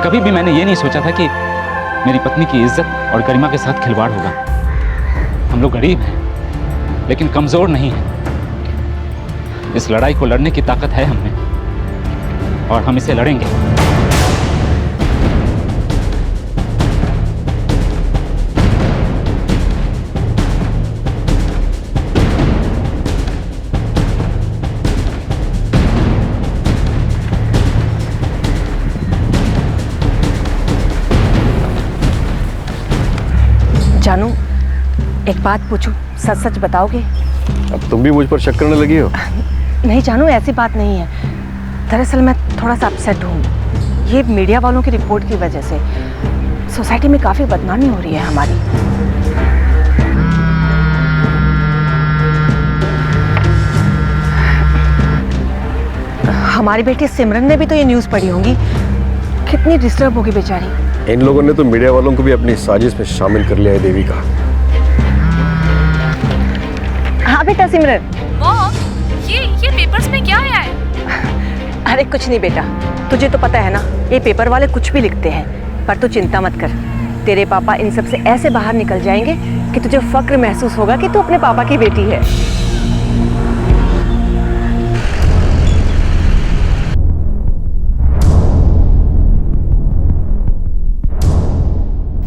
कभी भी मैंने ये नहीं सोचा था कि मेरी पत्नी की इज्जत और गरिमा के साथ खिलवाड़ होगा। हम लोग गरीब हैं, लेकिन कमज़ोर नहीं हैं। इस लड़ाई को लड़ने की ताकत है हम में और हम इसे लड़ेंगे। जानू, एक बात पूछूं, सच सच बताओगे? अब तुम भी मुझ पर शक करने लगी हो? नहीं जानू, ऐसी बात नहीं है। दरअसल मैं थोड़ा सा अपसेट हूँ। ये मीडिया वालों की रिपोर्ट की वजह से सोसाइटी में काफ़ी बदनामी हो रही है हमारी। हमारी बेटी सिमरन ने भी तो ये न्यूज़ पढ़ी होंगी, कितनी डिस्टर्ब होगी बेचारी। इन लोगों ने तो मीडिया वालों को भी अपनी साजिश में शामिल कर लिया है देविका। हाँ बेटा सिमरन। मॉम, ये पेपर्स में क्या आया है? अरे कुछ नहीं बेटा, तुझे तो पता है ना, ये पेपर वाले कुछ भी लिखते हैं। पर तू चिंता मत कर, तेरे पापा इन सब से ऐसे बाहर निकल जाएंगे कि तुझे फक्र महसूस होगा कि तू अपने पापा की बेटी है।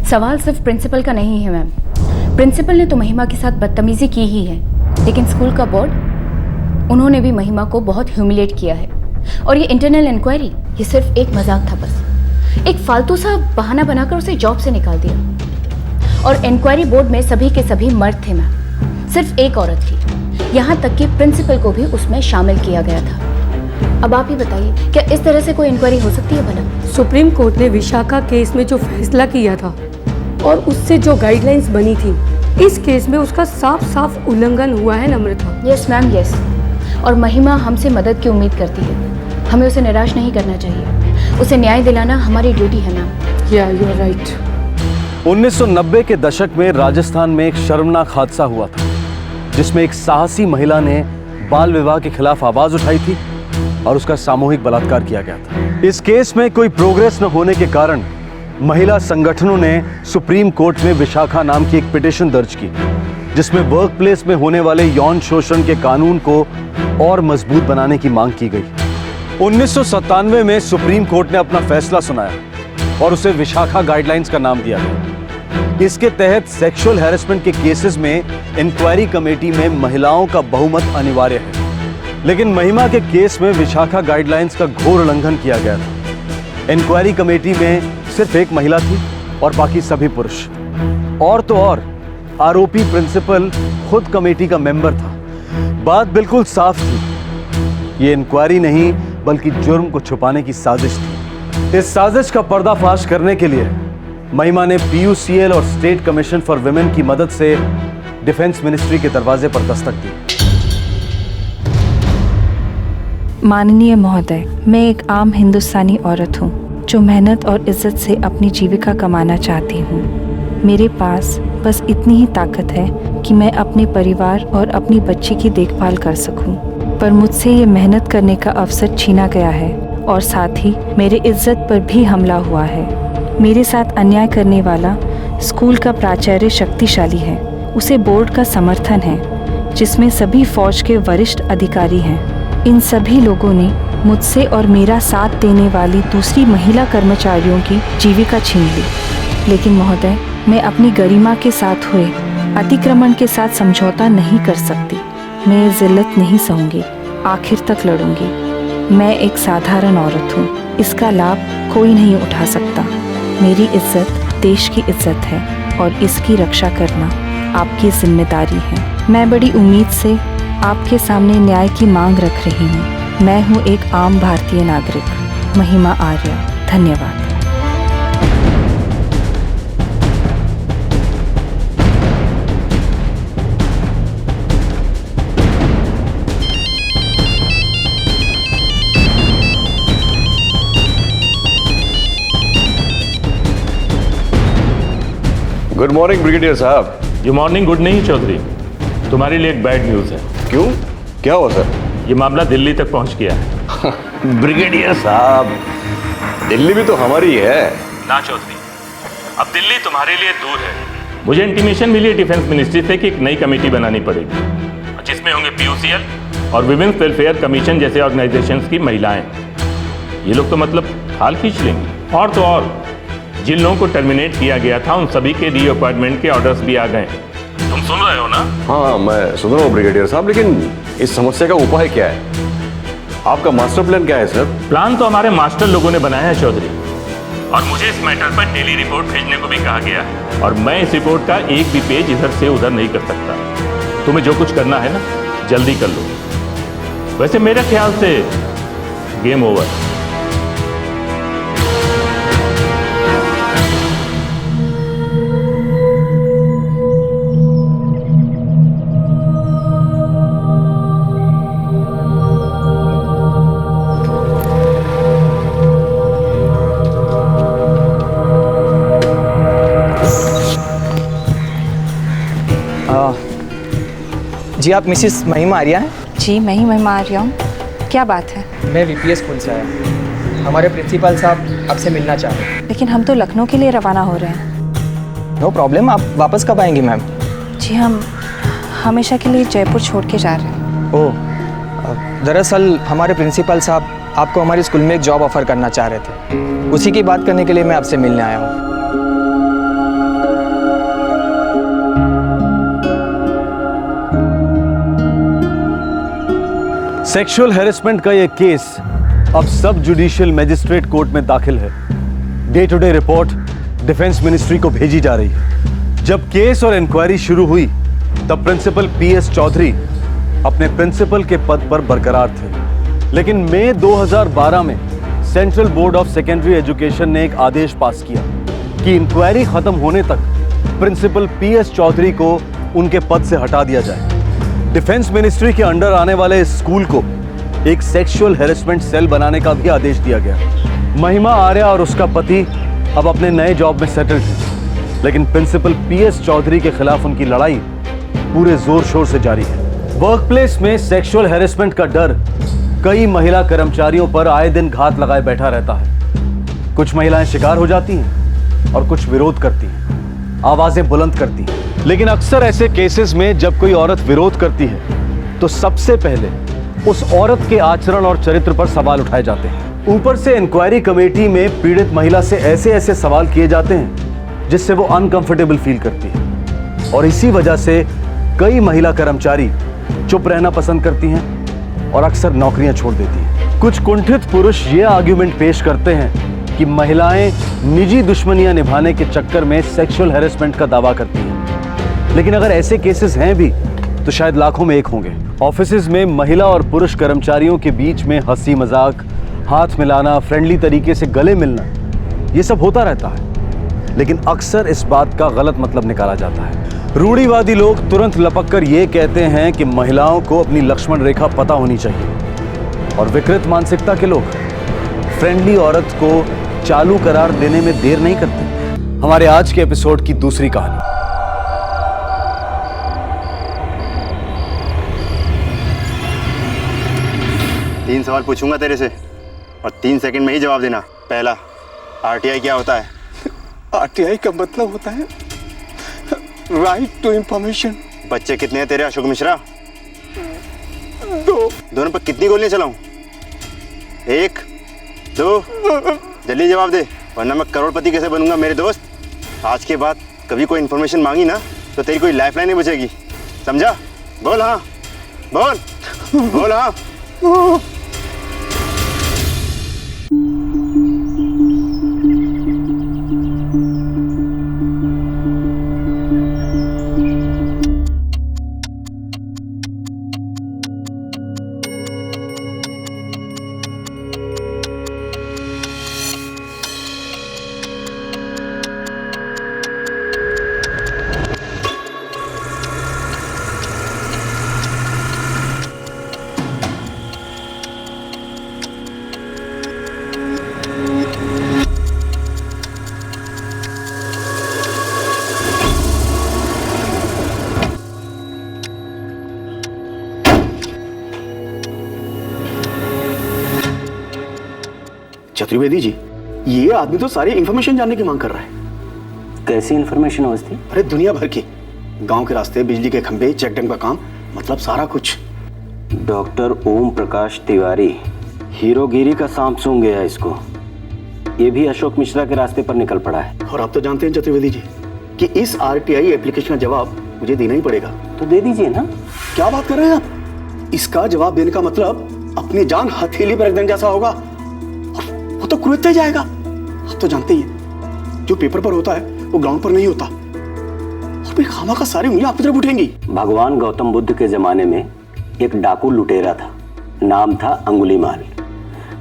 सवाल सिर्फ प्रिंसिपल का नहीं है मैम। प्रिंसिपल ने तो महिमा के साथ बदतमीजी की ही है, लेकिन स्कूल का बोर्ड, उन्होंने भी महिमा को बहुत ह्यूमिलेट किया है। और ये इंटरनल इंक्वायरी, ये सिर्फ एक मजाक था बस। एक फालतू सा बहाना बनाकर उसे जॉब से निकाल दिया। और इंक्वायरी बोर्ड में सभी के सभी मर्द थे मैम, सिर्फ एक औरत थी। यहाँ तक कि प्रिंसिपल को भी उसमें शामिल किया गया था। अब आप ही बताइए, क्या इस तरह से कोई इंक्वायरी हो सकती है भला? सुप्रीम कोर्ट ने विशाखा केस में जो फैसला किया था और उससे जो गाइडलाइंस बनी थी, इस केस में उसका साफ साफ उल्लंघन हुआ है नम्रता। Yes ma'am, yes. और महिमा हमसे मदद की उम्मीद करती है, हमें उसे निराश नहीं करना चाहिए। उसे न्याय दिलाना हमारी ड्यूटी है मैम। या यू आर राइट। 1990 के दशक में राजस्थान में एक शर्मनाक हादसा हुआ था, जिसमें एक साहसी महिला ने बाल विवाह के खिलाफ आवाज उठाई थी और उसका सामूहिक बलात्कार किया गया था। इस केस में कोई प्रोग्रेस न होने के कारण महिला संगठनों ने सुप्रीम कोर्ट में विशाखा नाम की एक पिटीशन दर्ज की, जिसमें वर्क प्लेस में होने वाले यौन शोषण के कानून को और मजबूत बनाने की मांग की गई। 1997 में सुप्रीम कोर्ट ने अपना फैसला सुनाया और उसे विशाखा गाइडलाइंस का नाम दिया गया। इसके तहत सेक्सुअल हैरेसमेंट के केसेस में इंक्वायरी कमेटी में महिलाओं का बहुमत अनिवार्य है, लेकिन महिमा के केस में विशाखा गाइडलाइंस का घोर उल्लंघन किया गया था। इंक्वायरी कमेटी में सिर्फ एक महिला थी और बाकी सभी पुरुष। और तो और आरोपी प्रिंसिपल खुद कमेटी का मेंबर था। बात बिल्कुल साफ थी, ये इंक्वायरी नहीं बल्कि जुर्म को छुपाने की साजिश थी। इस साजिश का पर्दाफाश करने के लिए महिमा ने PUCL और स्टेट कमीशन फॉर वुमेन की मदद से डिफेंस मिनिस्ट्री के दरवाजे पर दस्तक दी। माननीय महोदय, मैं एक आम हिंदुस्तानी औरत हूँ जो मेहनत और इज्जत से अपनी जीविका कमाना चाहती हूँ। मेरे पास बस इतनी ही ताकत है कि मैं अपने परिवार और अपनी बच्ची की देखभाल कर सकूँ, पर मुझसे ये मेहनत करने का अवसर छीना गया है और साथ ही मेरे इज्जत पर भी हमला हुआ है। मेरे साथ अन्याय करने वाला स्कूल का प्राचार्य शक्तिशाली है। उसे बोर्ड का समर्थन है, जिसमें सभी फौज के वरिष्ठ अधिकारी हैं। इन सभी लोगों ने मुझसे और मेरा साथ देने वाली दूसरी महिला कर्मचारियों की जीविका छीन ली। लेकिन महोदय, मैं अपनी गरिमा के साथ हुए अतिक्रमण के साथ समझौता नहीं कर सकती। मैं जिल्लत नहीं सहूँगी, आखिर तक लड़ूंगी। मैं एक साधारण औरत हूँ, इसका लाभ कोई नहीं उठा सकता। मेरी इज्जत देश की इज्जत है और इसकी रक्षा करना आपकी जिम्मेदारी है। मैं बड़ी उम्मीद से आपके सामने न्याय की मांग रख रही हूँ। मैं हूँ एक आम भारतीय नागरिक, महिमा आर्या। धन्यवाद। गुड मॉर्निंग ब्रिगेडियर साहब। ये मॉर्निंग गुड नहीं चौधरी, तुम्हारे लिए एक बैड न्यूज़ है। क्यों, क्या हुआ सर? ये मामला दिल्ली तक पहुंच गया है। ब्रिगेडियर साहब, दिल्ली भी तो हमारी है ना चौधरी, अब दिल्ली तुम्हारे लिए दूर है। मुझे इंटीमेशन मिली है डिफेंस मिनिस्ट्री से कि एक नई कमेटी बनानी पड़ेगी, जिसमें होंगे PUCL और विमेंस वेलफेयर कमीशन जैसे ऑर्गेनाइजेशंस की महिलाएं। ये लोग तो मतलब हाल खींच लेंगे। और तो और जिन लोगों को टर्मिनेट किया गया था उन सभी के रीअपॉइंटमेंट के ऑर्डर्स भी आ गए। तुम सुन रहे हो ना? हाँ, मैं सुन रहा हूँ ब्रिगेडियर साहब, लेकिन इस समस्या का उपाय क्या है? आपका मास्टर प्लान क्या है सर? प्लान तो हमारे मास्टर लोगों ने बनाया है चौधरी, और मुझे इस मैटर पर डेली रिपोर्ट भेजने को भी कहा गया है, और मैं इस रिपोर्ट का एक भी पेज इधर से उधर नहीं कर सकता। तुम्हें जो कुछ करना है ना, जल्दी कर लो। वैसे मेरे ख्याल से गेम ओवर। जी आप मिसिस महिमा आर्या हैं? जी, मैं ही महिमा आर्या हूँ। क्या बात है? मैं VPS स्कूल से आया। हमारे प्रिंसिपल साहब आपसे मिलना चाह रहे हैं। लेकिन हम तो लखनऊ के लिए रवाना हो रहे हैं। नो प्रॉब्लम, आप वापस कब आएंगी मैम? जी, हम हमेशा के लिए जयपुर छोड़ के जा रहे हैं। ओह, दरअसल हमारे प्रिंसिपल साहब आपको हमारे स्कूल में एक जॉब ऑफर करना चाह रहे थे। उसी की बात करने के लिए मैं आपसे मिलने आया हूँ। सेक्सुअल हैरेसमेंट का यह केस अब सब जुडिशियल मैजिस्ट्रेट कोर्ट में दाखिल है। Day to day report defence ministry को भेजी जा रही है। जब केस और इंक्वायरी शुरू हुई तब प्रिंसिपल PS चौधरी अपने प्रिंसिपल के पद पर बरकरार थे। लेकिन मई 2012 में central board of secondary education ने एक आदेश पास किया कि इंक्वायरी खत्म होने तक प्रिंसिपल पीएस चौधरी को उनके पद से हटा दिया जाए। डिफेंस मिनिस्ट्री के अंडर आने वाले इस स्कूल को एक सेक्सुअल हैरेसमेंट सेल बनाने का भी आदेश दिया गया। महिमा आर्या और उसका पति अब अपने नए जॉब में सेटल थे, लेकिन प्रिंसिपल पीएस चौधरी के खिलाफ उनकी लड़ाई पूरे जोर शोर से जारी है। वर्कप्लेस में सेक्सुअल हैरेसमेंट का डर कई महिला कर्मचारियों पर आए दिन घात लगाए बैठा रहता है। कुछ महिलाएं शिकार हो जाती हैं और कुछ विरोध करती हैं, आवाजें बुलंद करती हैं। लेकिन अक्सर ऐसे केसेस में जब कोई औरत विरोध करती है तो सबसे पहले उस औरत के आचरण और चरित्र पर सवाल उठाए जाते हैं। ऊपर से इंक्वायरी कमेटी में पीड़ित महिला से ऐसे ऐसे सवाल किए जाते हैं जिससे वो अनकंफर्टेबल फील करती है, और इसी वजह से कई महिला कर्मचारी चुप रहना पसंद करती हैं और अक्सर नौकरियां छोड़ देती हैं। कुछ कुंठित पुरुष ये आर्ग्यूमेंट पेश करते हैं कि महिलाएं निजी दुश्मनियां निभाने के चक्कर में सेक्सुअल हैरेसमेंट का दावा करती हैं, लेकिन अगर ऐसे केसेस हैं भी तो शायद लाखों में एक होंगे। ऑफिसेज में महिला और पुरुष कर्मचारियों के बीच में हंसी मजाक, हाथ मिलाना, फ्रेंडली तरीके से गले मिलना, ये सब होता रहता है, लेकिन अक्सर इस बात का गलत मतलब निकाला जाता है। रूढ़िवादी लोग तुरंत लपक कर ये कहते हैं कि महिलाओं को अपनी लक्ष्मण रेखा पता होनी चाहिए, और विकृत मानसिकता के लोग फ्रेंडली औरत को चालू करार देने में देर नहीं करते। हमारे आज के एपिसोड की दूसरी कहानी। तीन सवाल पूछूंगा तेरे से और 3 सेकंड में ही जवाब देना। पहला, आरटीआई क्या होता है? आरटीआई का मतलब होता है राइट टू इंफॉर्मेशन। बच्चे कितने हैं तेरे अशोक मिश्रा? 2। दोनों पर कितनी गोलियां चलाऊं? 1, 2, जल्दी जवाब दे, वरना मैं करोड़पति कैसे बनूंगा मेरे दोस्त। आज के बाद कभी कोई इन्फॉर्मेशन मांगी ना तो तेरी कोई लाइफलाइन नहीं बचेगी, समझा? बोल हाँ, बोल हाँ। चतुर्वेदी जी, ये आदमी तो सारी इंफॉर्मेशन जानने की मांग कर रहा है। कैसी इंफॉर्मेशन होती? अरे दुनिया भर की, गांव के रास्ते, बिजली के खंभे, चेक डैम का काम, मतलब सारा कुछ। डॉक्टर ओम प्रकाश तिवारी हीरोगिरी का सांप सूंघ गया इसको। ये भी अशोक मिश्रा के रास्ते पर निकल पड़ा है। और आप तो जानते हैं चतुर्वेदी जी कि इस आरटीआई एप्लीकेशन का जवाब मुझे देना ही पड़ेगा। तो दे दीजिए ना। क्या बात कर रहे हैं आप? इसका जवाब देने का मतलब अपनी जान हथेली पर रख देने जैसा होगा, वो तो क्रूरता ही जाएगा। आप तो जानते ही हैं, जो पेपर पर होता है वो ग्राउंड पर नहीं होता, और फिर खामा का सारी उंगलियां आपकी तरफ उठेंगी। भगवान गौतम बुद्ध के जमाने में एक डाकू लुटेरा था, नाम था अंगुलीमाल।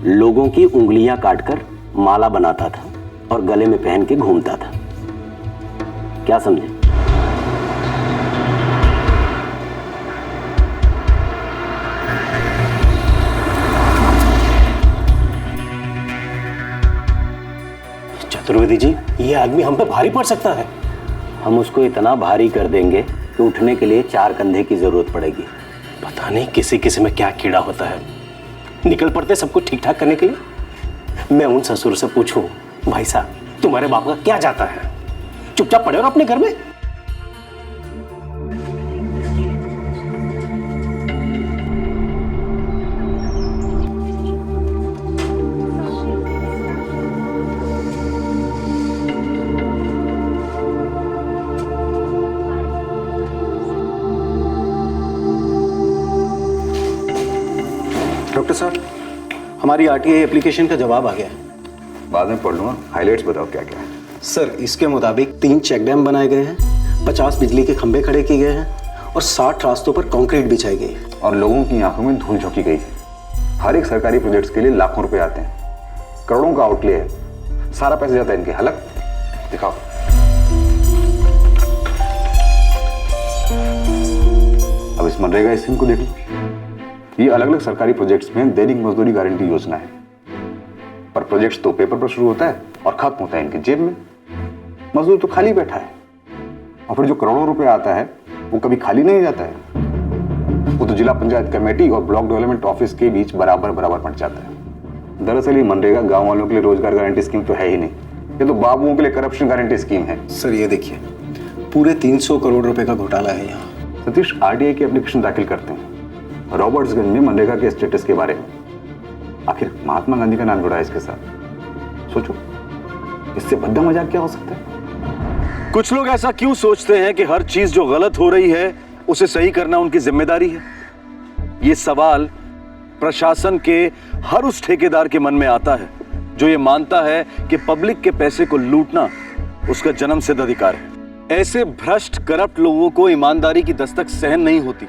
लोगों की उंगलियां काटकर माला बनाता था और गले में पहन के घूमता था। क्या समझे? चतुर्वेदी जी, ये आदमी हम पे भारी पड़ सकता है। हम उसको इतना भारी कर देंगे कि उठने के लिए 4 कंधे की जरूरत पड़ेगी। पता नहीं किसी किसी में क्या कीड़ा होता है, निकल पड़ते सब कुछ ठीक ठाक करने के लिए। मैं उन ससुर से पूछूं, भाई साहब तुम्हारे बाप का क्या जाता है? चुपचाप पड़े और अपने घर में। डॉक्टर साहब, हमारी आरटीआई एप्लीकेशन का जवाब आ गया है। बाद में पढ़ लूँगा, हाइलाइट्स बताओ क्या क्या है। सर, इसके मुताबिक 3 चेक डैम बनाए गए हैं, 50 बिजली के खंभे खड़े किए गए हैं और 60 रास्तों पर कंक्रीट बिछाई गई है। और लोगों की आंखों में धूल झोंकी गई है। हर एक सरकारी प्रोजेक्ट्स के लिए लाखों रुपए आते हैं, करोड़ों का आउटले है, सारा पैसा जाता है इनके। हलक दिखाओ। अब इस मनरेगा स्कीम को देख लो। ये अलग अलग सरकारी प्रोजेक्ट्स में दैनिक मजदूरी गारंटी योजना है, पर प्रोजेक्ट्स तो पेपर पर शुरू होता है और खत्म होता है इनकी जेब में। मजदूर तो खाली बैठा है, और फिर जो करोड़ों रुपए आता है वो कभी खाली नहीं जाता है, वो तो जिला पंचायत कमेटी और ब्लॉक डेवलपमेंट ऑफिस के बीच बराबर बराबर बंट जाता है। दरअसल ये मनरेगा गांव वालों के लिए रोजगार गारंटी स्कीम तो है ही नहीं, ये तो बाबुओं के लिए करप्शन गारंटी स्कीम है। सर ये देखिए, पूरे 300 करोड़ रुपए का घोटाला है यहाँ। सतीश, आरटीआई की एप्लीकेशन दाखिल करते हैं रॉबर्ट्सगंज में मनरेगा के स्टेटस के बारे में। आखिर महात्मा गांधी का नाम जुड़ा है इसके साथ। सोचो, इससे बड़ा मजाक क्या हो सकता है? कुछ लोग ऐसा क्यों सोचते हैं कि हर चीज जो गलत हो रही है उसे सही करना उनकी जिम्मेदारी है? ये सवाल प्रशासन के हर उस ठेकेदार के मन में आता है जो ये मानता है कि पब्लिक के पैसे को लूटना उसका जन्मसिद्ध अधिकार है। ऐसे भ्रष्ट करप्ट लोगों को ईमानदारी की दस्तक सहन नहीं होती,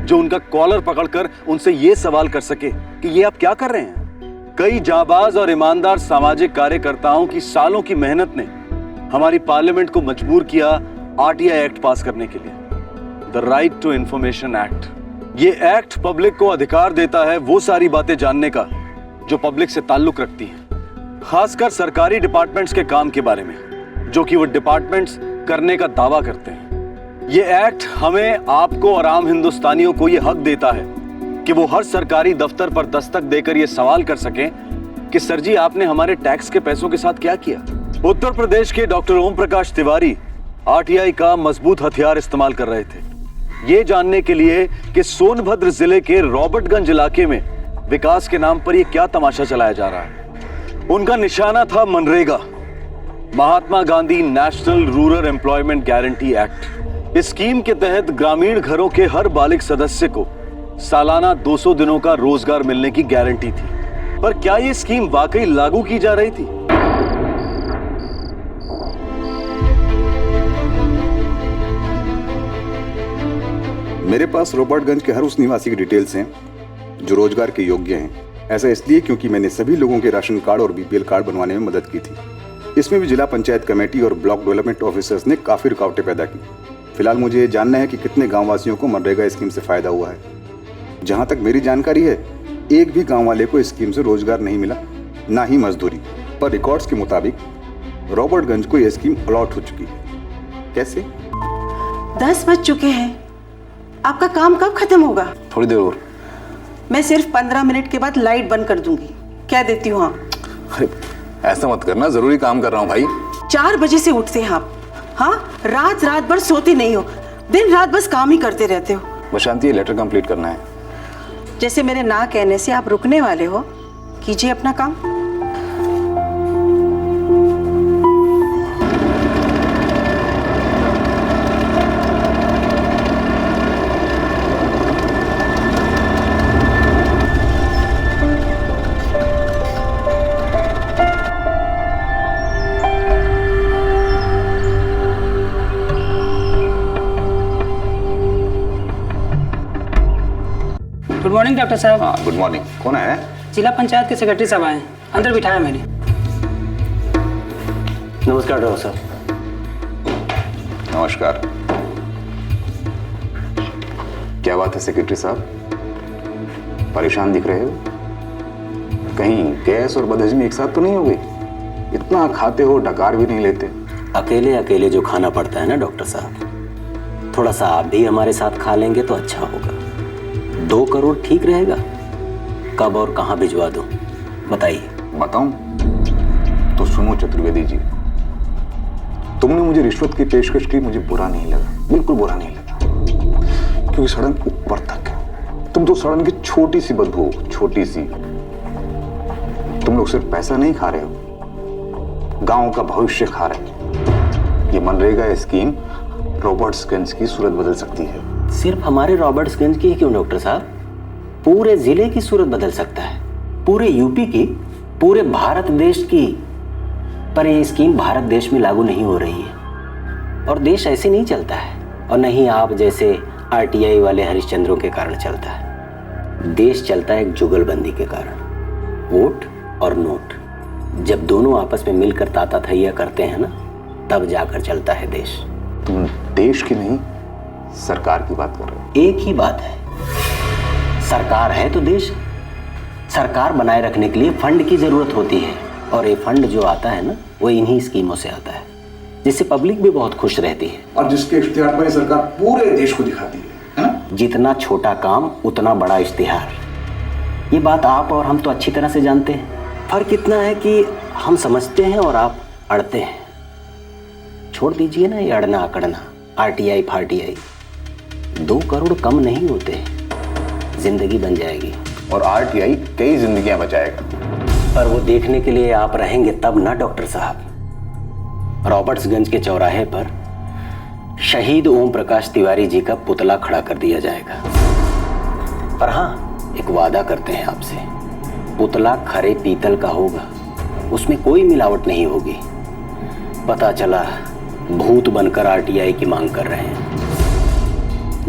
जो उनका कॉलर पकड़कर उनसे ये सवाल कर सके कि ये आप क्या कर रहे हैं। कई जाबाज और ईमानदार सामाजिक कार्यकर्ताओं की सालों की मेहनत ने हमारी पार्लियामेंट को मजबूर किया आरटीआई एक्ट पास करने के लिए, the right to information act. ये एक्ट पब्लिक को अधिकार देता है वो सारी बातें जानने का जो पब्लिक से ताल्लुक रखती हैं, खासकर सरकारी डिपार्टमेंट्स के काम के बारे में, जो कि वो डिपार्टमेंट्स करने का दावा करते हैं। ये एक्ट हमें, आपको और आम हिंदुस्तानियों को ये हक देता है कि वो हर सरकारी दफ्तर पर दस्तक देकर ये सवाल कर सकें कि सर जी आपने हमारे टैक्स के पैसों के साथ क्या किया। उत्तर प्रदेश के डॉक्टर ओम प्रकाश तिवारी आरटीआई का मजबूत हथियार इस्तेमाल कर रहे थे, ये जानने के लिए कि सोनभद्र जिले के रॉबर्टगंज इलाके में विकास के नाम पर ये क्या तमाशा चलाया जा रहा है। उनका निशाना था मनरेगा, Mahatma Gandhi national rural employment guarantee act. इस स्कीम के तहत ग्रामीण घरों के हर बालिग सदस्य को सालाना 200 दिनों का रोजगार मिलने की गारंटी थी। पर क्या ये स्कीम वाकई लागू की जा रही थी? मेरे पास रॉबर्टगंज के हर उस निवासी की डिटेल्स हैं जो रोजगार के योग्य हैं। ऐसा इसलिए क्योंकि मैंने सभी लोगों के राशन कार्ड और बीपीएल कार्ड बनवाने में मदद की थी। इसमें भी जिला पंचायत कमेटी और ब्लॉक डेवलपमेंट ऑफिसर्स ने काफ़ी रुकावटें पैदा की। फिलहाल मुझे ये जानना है कि कितने गाँव वासियों को मनरेगा स्कीम से फ़ायदा हुआ है। जहाँ तक मेरी जानकारी है, एक भी गाँव वाले को इस स्कीम से रोजगार नहीं मिला, ना ही मजदूरी। पर रिकॉर्ड्स के मुताबिक रॉबर्टगंज को यह स्कीम अलॉट हो चुकी है। कैसे? 10 बज चुके हैं, आपका काम कब खत्म होगा? थोड़ी देर और। मैं सिर्फ 15 मिनट के बाद लाइट बंद कर दूंगी। क्या देती हूँ आप? अरे ऐसा मत करना, जरूरी काम कर रहा हूँ भाई। 4 बजे से उठते हैं आप? हाँ, रात भर सोते नहीं हो, दिन रात बस काम ही करते रहते हो। बशांति, ये लेटर कंप्लीट करना है। जैसे मेरे ना कहने से आप रुकने वाले हो, कीजिए अपना काम। गुड मॉर्निंग डॉक्टर साहब। हाँ, गुड मॉर्निंग। कौन है? जिला पंचायत के सेक्रेटरी साहब आए हैं, अंदर बिठाया मैंने। नमस्कार डॉक्टर साहब। नमस्कार। क्या बात है सेक्रेटरी साहब, परेशान दिख रहे हो? कहीं गैस और बदहजमी एक साथ तो नहीं हो गई? इतना खाते हो, डकार भी नहीं लेते। अकेले अकेले जो खाना पड़ता है ना डॉक्टर साहब, थोड़ा सा आप भी हमारे साथ खा लेंगे तो अच्छा होगा। 2 करोड़ ठीक रहेगा? कब और कहाँ भिजवा दूं, बताइए। बताऊं? तो सुनो चतुर्वेदी जी, तुमने मुझे रिश्वत की पेशकश की, मुझे बुरा नहीं लगा, बिल्कुल बुरा नहीं लगा, क्योंकि सड़क ऊपर तक है। तुम तो सड़न की छोटी सी बदबू हो, छोटी सी। तुम लोग सिर्फ पैसा नहीं खा रहे हो, गांव का भविष्य खा रहे हो। ये मनरेगा स्कीम रॉबर्ट्सगंज की सूरत बदल सकती है। सिर्फ हमारे रॉबर्ट्सगंज की ही क्यों डॉक्टर साहब, पूरे जिले की सूरत बदल सकता है, पूरे यूपी की, पूरे भारत देश की। पर यह स्कीम भारत देश में लागू नहीं हो रही है, और देश ऐसे नहीं चलता है, और नहीं आप जैसे आरटीआई वाले हरिश्चंद्रों के कारण चलता है। देश चलता है एक जुगलबंदी के कारण, वोट और नोट। जब दोनों आपस में मिलकर ताताथैया करते हैं ना, तब जाकर चलता है देश। तुम देश की नहीं, सरकार की बात कर रहे हो। एक ही बात है, सरकार है तो देश। सरकार बनाए रखने के लिए फंड की जरूरत होती है, और ये फंड जो आता है ना, वो इन्हीं स्कीमों से आता है, जिससे पब्लिक भी बहुत खुश रहती है। और जिसके इश्तिहार पर सरकार पूरे देश को दिखाती है ना? जितना छोटा काम उतना बड़ा इश्तिहार, ये बात आप और हम तो अच्छी तरह से जानते हैं। फर्क इतना है कि हम समझते हैं और आप अड़ते हैं। छोड़ दीजिए ना ये अड़ना अकड़ना, आरटीआई फारटीआई। 2 करोड़ कम नहीं होते, जिंदगी बन जाएगी। और आरटीआई कई जिंदगियां बचाएगा। पर वो देखने के लिए आप रहेंगे तब ना डॉक्टर साहब। रॉबर्ट्सगंज के चौराहे पर शहीद ओम प्रकाश तिवारी जी का पुतला खड़ा कर दिया जाएगा। पर हाँ, एक वादा करते हैं आपसे, पुतला खरे पीतल का होगा, उसमें कोई मिलावट नहीं होगी। पता चला भूत बनकर आरटीआई की मांग कर रहे हैं।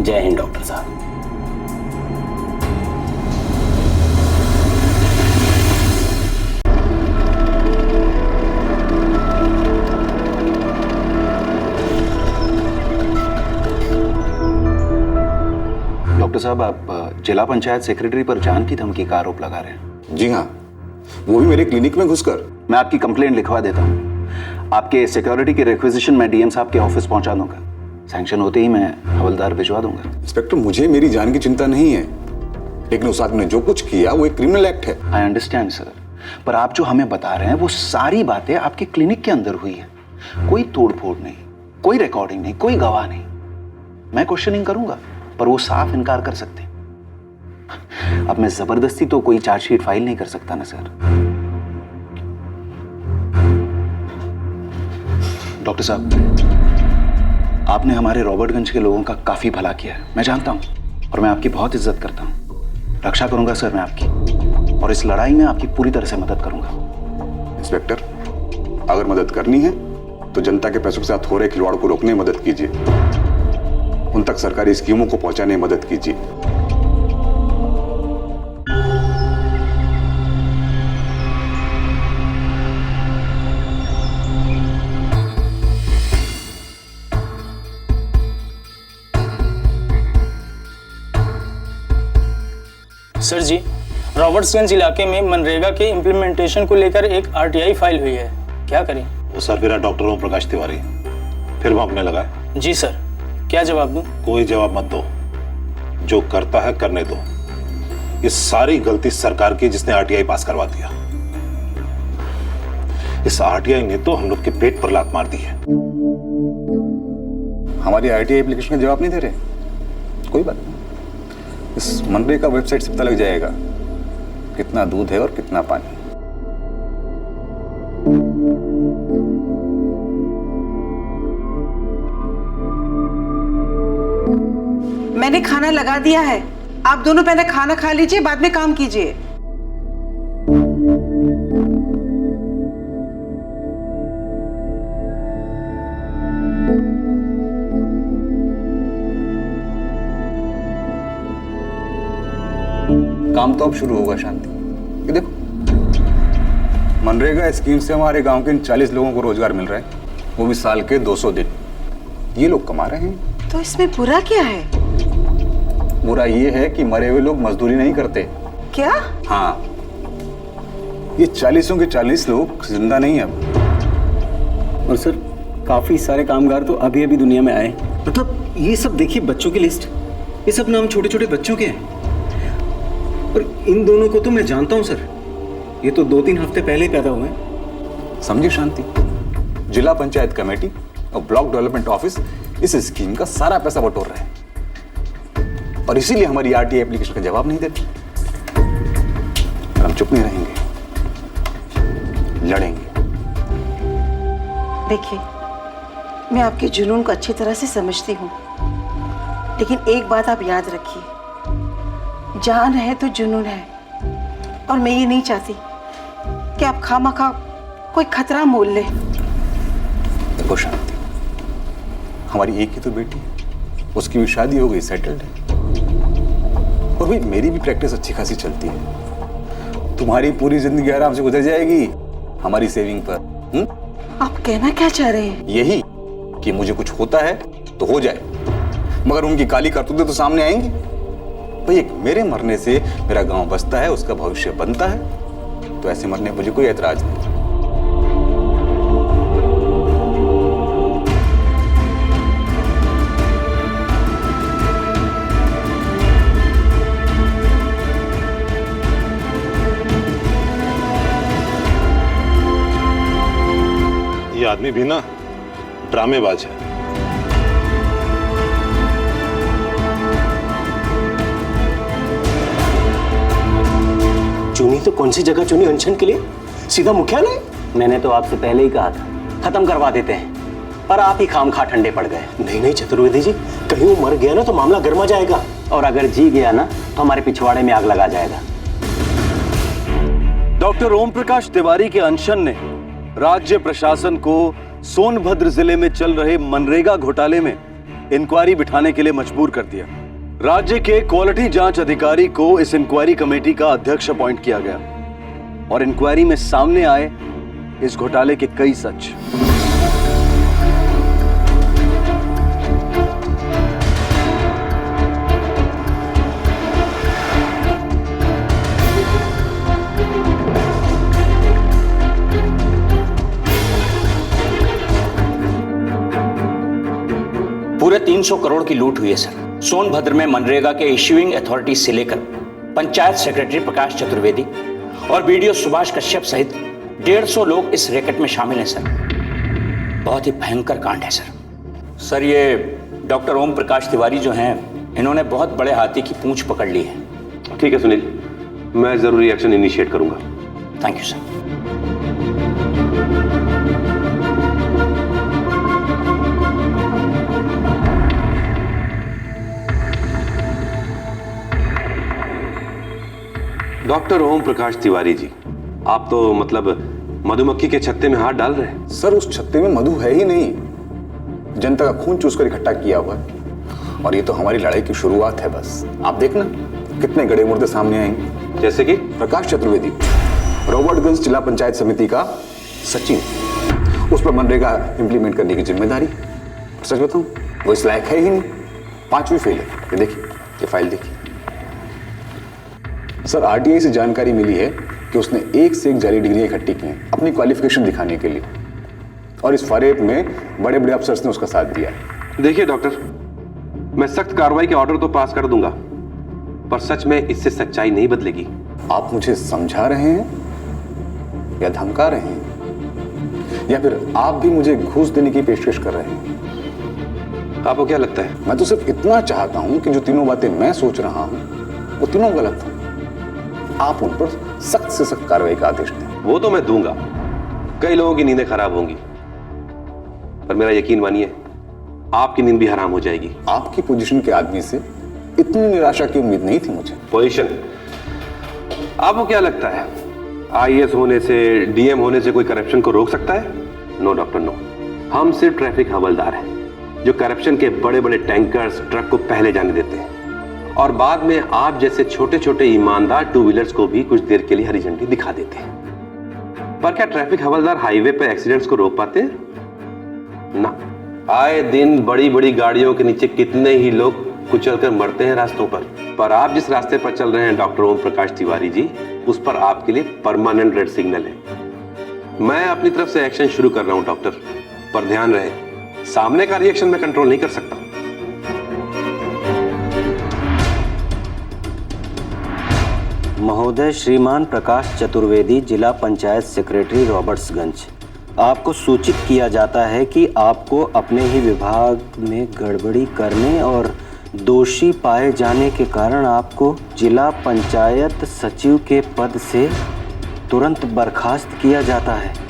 जय हिंद डॉक्टर साहब। डॉक्टर साहब, आप जिला पंचायत सेक्रेटरी पर जान की धमकी का आरोप लगा रहे हैं। जी हाँ, वो भी मेरे क्लिनिक में घुसकर। मैं आपकी कंप्लेंट लिखवा देता हूँ। आपके सिक्योरिटी की रिक्विजिशन मैं डीएम साहब के ऑफिस पहुंचा दूंगा। सैंक्शन होते ही मैं हवलदार भिजवा दूंगा। इंस्पेक्टर, मुझे मेरी जान की चिंता नहीं है, लेकिन उस आदमी ने जो कुछ किया वो एक क्रिमिनल एक्ट है। आई अंडरस्टैंड सर, पर आप जो हमें बता रहे हैं वो सारी बातें आपके क्लिनिक के अंदर हुई है। कोई तोड़फोड़ नहीं, कोई रिकॉर्डिंग नहीं, कोई गवाह नहीं। मैं क्वेश्चनिंग करूंगा, पर वो साफ इनकार कर सकते। अब मैं जबरदस्ती तो कोई चार्जशीट फाइल नहीं कर सकता ना सर। डॉक्टर साहब, आपने हमारे रॉबर्टगंज के लोगों का काफी भला किया है, मैं जानता हूं, और मैं आपकी बहुत इज्जत करता हूं। रक्षा करूंगा सर मैं आपकी, और इस लड़ाई में आपकी पूरी तरह से मदद करूंगा। इंस्पेक्टर, अगर मदद करनी है तो जनता के पैसों के साथ हो रहे खिलवाड़ को रोकने में मदद कीजिए, उन तक सरकारी स्कीमों को पहुंचाने में मदद कीजिए। सर जी, रॉबर्ट्सगंज इलाके में मनरेगा के इम्प्लीमेंटेशन को लेकर एक आरटीआई फाइल हुई है, क्या करें? वो सरफिरा डॉक्टर ओम प्रकाश तिवारी फिर भागने लगा है। जी सर, क्या जवाब दूं? कोई जवाब मत दो, जो करता है करने दो। ये सारी गलती सरकार की, जिसने आरटीआई पास करवा दिया। इस आरटीआई ने तो हम लोग के पेट पर लात मार दी है। हमारी आरटीआई एप्लीकेशन का जवाब नहीं दे रहे, कोई बात नहीं। इस मनरेगा वेबसाइट से पता लग जाएगा कितना दूध है और कितना पानी। मैंने खाना लगा दिया है, आप दोनों पहले खाना खा लीजिए, बाद में काम कीजिए। काम तो अब शुरू होगा शांति। ये देखो, मनरेगा स्कीम से हमारे गांव के इन 40 लोगों को रोजगार मिल रहा है, वो भी साल के 200 दिन। ये लोग कमा रहे हैं। तो इसमें बुरा क्या है? बुरा ये है कि मरे हुए लोग मजदूरी नहीं करते। क्या? हाँ, ये 40 के 40 लोग जिंदा नहीं है अब। और सर, काफी सारे कामगार तो अभी अभी दुनिया में आए। मतलब ये सब देखिए, बच्चों की लिस्ट, ये सब नाम छोटे छोटे बच्चों के हैं। और इन दोनों को तो मैं जानता हूं सर, ये तो 2-3 हफ्ते पहले पैदा हुए हैं। समझे शांति, जिला पंचायत कमेटी और ब्लॉक डेवलपमेंट ऑफिस इस स्कीम का सारा पैसा बटोर रहे हैं, और इसीलिए हमारी आरटीआई एप्लीकेशन का जवाब नहीं देते। हम चुप नहीं रहेंगे, लड़ेंगे। देखिए, मैं आपके जुनून को अच्छी तरह से समझती हूँ, लेकिन एक बात आप याद रखिए, जान है तो जुनून है, और मैं ये नहीं चाहती कि आप खामखा कोई खतरा मोल ले। देखो शांति, हमारी एक ही तो बेटी है, उसकी भी शादी हो गई, सेटल्ड है। और भाई मेरी भी प्रैक्टिस अच्छी खासी चलती है। तुम्हारी पूरी जिंदगी आराम से गुजर जाएगी हमारी सेविंग पर। आप कहना क्या चाह रहे हैं? यही कि मुझे कुछ होता है तो हो जाए, मगर उनकी काली करतूतें तो सामने आएंगी। भाई एक मेरे मरने से मेरा गांव बसता है, उसका भविष्य बनता है, तो ऐसे मरने मुझे कोई ऐतराज नहीं। ये आदमी भी ना ड्रामेबाज है। चुनी तो कौन सी जगह चुनी अनशन के लिए? सीधा मुख्यालय। मैंने तो आपसे पहले ही कहा था खत्म करवा देते हैं, पर आप ही खामखा ठंडे पड़ गए। नहीं नहीं चतुर्वेदी जी, कहीं वो मर गया ना तो मामला गर्मा जाएगा, और अगर जी गया ना तो हमारे पिछवाड़े में आग लगा जाएगा। डॉक्टर ओम प्रकाश तिवारी के अनशन ने राज्य प्रशासन को सोनभद्र जिले में चल रहे मनरेगा घोटाले में इंक्वायरी बिठाने के लिए मजबूर कर दिया। राज्य के क्वालिटी जांच अधिकारी को इस इंक्वायरी कमेटी का अध्यक्ष अपॉइंट किया गया और इंक्वायरी में सामने आए इस घोटाले के कई सच। पूरे 300 करोड़ की लूट हुई है सर। सोनभद्र में मनरेगा के इश्यूइंग अथॉरिटी से लेकर पंचायत सेक्रेटरी प्रकाश चतुर्वेदी और बीडीओ सुभाष कश्यप सहित 150 लोग इस रैकेट में शामिल हैं सर। बहुत ही भयंकर कांड है सर। सर ये डॉक्टर ओम प्रकाश तिवारी जो हैं, इन्होंने बहुत बड़े हाथी की पूंछ पकड़ ली है। ठीक है सुनील, मैं जरूरी एक्शन इनिशिएट करूंगा। Thank you sir. Doctor Om Prakash Tiwari ji, आप तो मतलब मधुमक्खी के छत्ते में हाथ डाल रहे हैं। सर उस छत्ते में मधु है ही नहीं, जनता का खून चूसकर इकट्ठा किया हुआ है, और ये तो हमारी लड़ाई की शुरुआत है बस। आप देखना कितने गड़े मुर्दे सामने आएंगे। जैसे कि प्रकाश चतुर्वेदी, रॉबर्टगंज जिला पंचायत समिति का सचिव, उस पर मनरेगा इंप्लीमेंट करने की जिम्मेदारी। सच बताऊं वो इस लायक है ही नहीं, 5वीं फेल है। ये देखिए, ये फाइल देखिए सर। आरटीआई से जानकारी मिली है कि उसने एक से एक जाली डिग्री इकट्ठी की हैं अपनी क्वालिफिकेशन दिखाने के लिए, और इस फरेब में बड़े बड़े अफसर्स ने उसका साथ दिया है। देखिए डॉक्टर, मैं सख्त कार्रवाई के ऑर्डर तो पास कर दूंगा, पर सच में इससे सच्चाई नहीं बदलेगी। आप मुझे समझा रहे हैं या धमका रहे हैं, या फिर आप भी मुझे घूस देने की पेशकश कर रहे हैं? आपको क्या लगता है? मैं तो सिर्फ इतना चाहता हूं कि जो तीनों बातें मैं सोच रहा हूं वो तीनों गलत हो। आप उन पर सख्त से सख्त कार्रवाई का आदेश दें। वो तो मैं दूंगा, कई लोगों की नींदें खराब होंगी, पर मेरा यकीन मानिए आपकी नींद भी हराम हो जाएगी। आपकी पोजीशन के आदमी से इतनी निराशा की उम्मीद नहीं थी मुझे। पोजीशन? आपको क्या लगता है आईएएस होने से, डीएम होने से कोई करप्शन को रोक सकता है? No doctor no. हम सिर्फ ट्रैफिक हवलदार हैं जो करप्शन के बड़े बड़े टैंकर्स, ट्रक को पहले जाने देते हैं, और बाद में आप जैसे छोटे छोटे ईमानदार टू व्हीलर्स को भी कुछ देर के लिए हरी झंडी दिखा देते हैं। पर क्या ट्रैफिक हवलदार हाईवे पर एक्सीडेंट्स को रोक पाते हैं? ना। आए दिन बड़ी बड़ी गाड़ियों के नीचे कितने ही लोग कुचलकर मरते हैं रास्तों पर आप जिस रास्ते पर चल रहे हैं डॉक्टर ओम प्रकाश तिवारी जी, उस पर आपके लिए परमानेंट रेड सिग्नल है। मैं अपनी तरफ से एक्शन शुरू कर रहा हूं डॉक्टर, पर ध्यान रहे सामने का रिएक्शन मैं कंट्रोल नहीं कर सकता। महोदय, श्रीमान प्रकाश चतुर्वेदी, जिला पंचायत सेक्रेटरी, रॉबर्ट्सगंज, आपको सूचित किया जाता है कि आपको अपने ही विभाग में गड़बड़ी करने और दोषी पाए जाने के कारण आपको जिला पंचायत सचिव के पद से तुरंत बर्खास्त किया जाता है।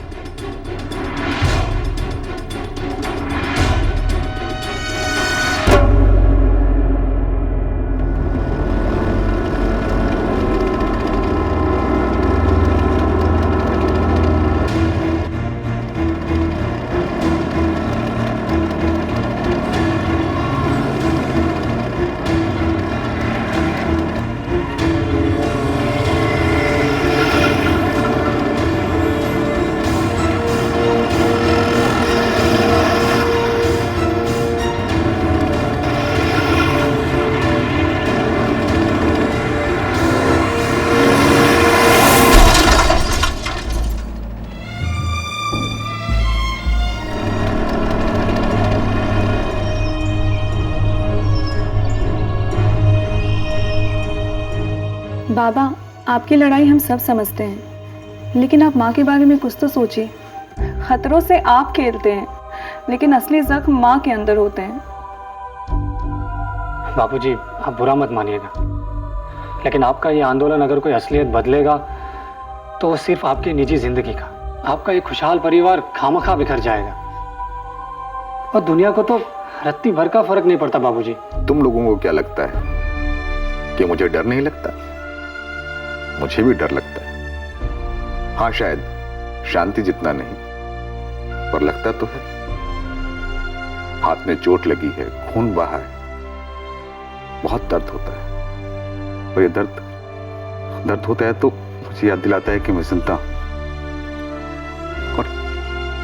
बाबा, आपकी लड़ाई हम सब समझते हैं, लेकिन आप माँ के बारे में कुछ तो सोचिए। खतरों से आप खेलते हैं, लेकिन असली जख्म माँ के अंदर होते हैं। बाबूजी, आप बुरा मत मानिएगा, लेकिन आपका ये आंदोलन अगर कोई असलियत बदलेगा तो वो सिर्फ आपकी निजी जिंदगी का, आपका ये खुशहाल परिवार खामखा बिखर जाएगा। और दुनिया को तो रत्ती भर का फर्क नहीं पड़ता बाबूजी। तुम लोगों को क्या लगता है कि मुझे डर नहीं लगता? मुझे भी डर लगता है। हाँ, शायद शांति जितना नहीं, पर लगता तो है। हाथ में चोट लगी है, खून बहा है, बहुत दर्द होता है। और ये दर्द होता है तो मुझे याद दिलाता है कि मैं जिंदा हूं, और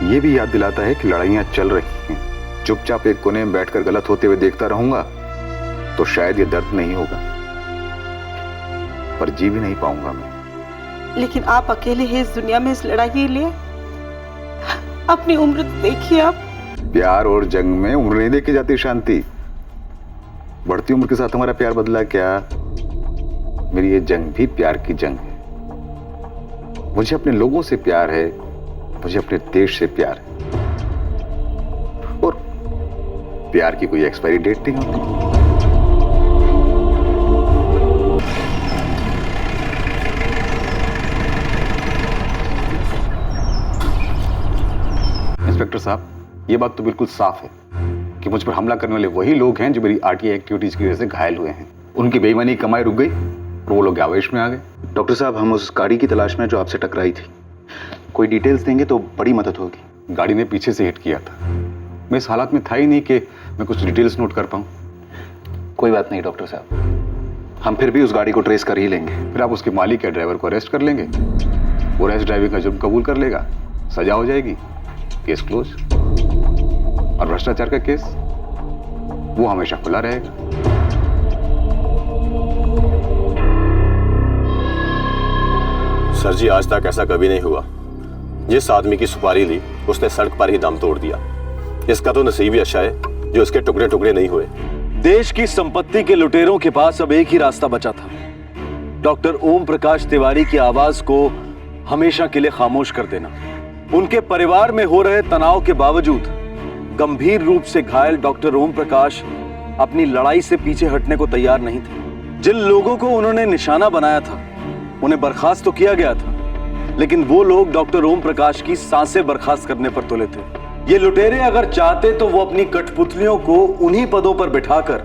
ये भी याद दिलाता है कि लड़ाइयां चल रही हैं। चुपचाप एक कोने में बैठकर गलत होते हुए देखता रहूंगा तो शायद ये दर्द नहीं होगा, पर जी भी नहीं पाऊंगा मैं। लेकिन आप अकेले हैं इस दुनिया में इस लड़ाई के लिए। अपनी उम्र देखिए आप। प्यार और जंग में उम्र नहीं देखी जाती शांति। बढ़ती उम्र के साथ हमारा प्यार बदला क्या? मेरी ये जंग भी प्यार की जंग है। मुझे अपने लोगों से प्यार है, मुझे अपने देश से प्यार है, और प्यार की कोई एक्सपायरी डेट नहीं होती। इंस्पेक्टर साहब, ये बात तो बिल्कुल साफ है कि मुझ पर हमला करने वाले वही लोग हैं जो मेरी आरटीआई एक्टिविटीज की वजह से घायल हुए हैं। उनकी बेईमानी की कमाई रुक गई और वो लोग आवेश में आ गए। डॉक्टर साहब, हम उस गाड़ी की तलाश में जो आपसे टकराई थी, कोई डिटेल्स देंगे तो बड़ी मदद होगी। गाड़ी ने पीछे से हिट किया था। मैं इस हालात में था ही नहीं कि मैं कुछ डिटेल्स नोट कर पाऊं। कोई बात नहीं डॉक्टर साहब, हम फिर भी उस गाड़ी को ट्रेस कर ही लेंगे। फिर आप उसके मालिक या ड्राइवर को अरेस्ट कर लेंगे, वो रैश ड्राइविंग का जुर्म कबूल कर लेगा, सजा हो जाएगी, केस क्लोज। और भ्रष्टाचार का केस वो हमेशा खुला रहेगा। सर जी, आज तक ऐसा कभी नहीं हुआ। जिस आदमी की सुपारी ली उसने सड़क पर ही दम तोड़ दिया। इसका तो नसीब ही अच्छा है जो इसके टुकड़े टुकड़े नहीं हुए। देश की संपत्ति के लुटेरों के पास अब एक ही रास्ता बचा था, डॉक्टर ओम प्रकाश तिवारी की आवाज को हमेशा के लिए खामोश कर देना। उनके परिवार में हो रहे तनाव के बावजूद गंभीर रूप से घायल डॉक्टर ओम प्रकाश अपनी लड़ाई से पीछे हटने को तैयार नहीं थे। जिन लोगों को उन्होंने निशाना बनाया था उन्हें बर्खास्त तो किया गया था, लेकिन वो लोग डॉक्टर ओम प्रकाश की सांसें बर्खास्त करने पर तुले थे। ये लुटेरे अगर चाहते तो वो अपनी कठपुतलियों को उन्हीं पदों पर बिठाकर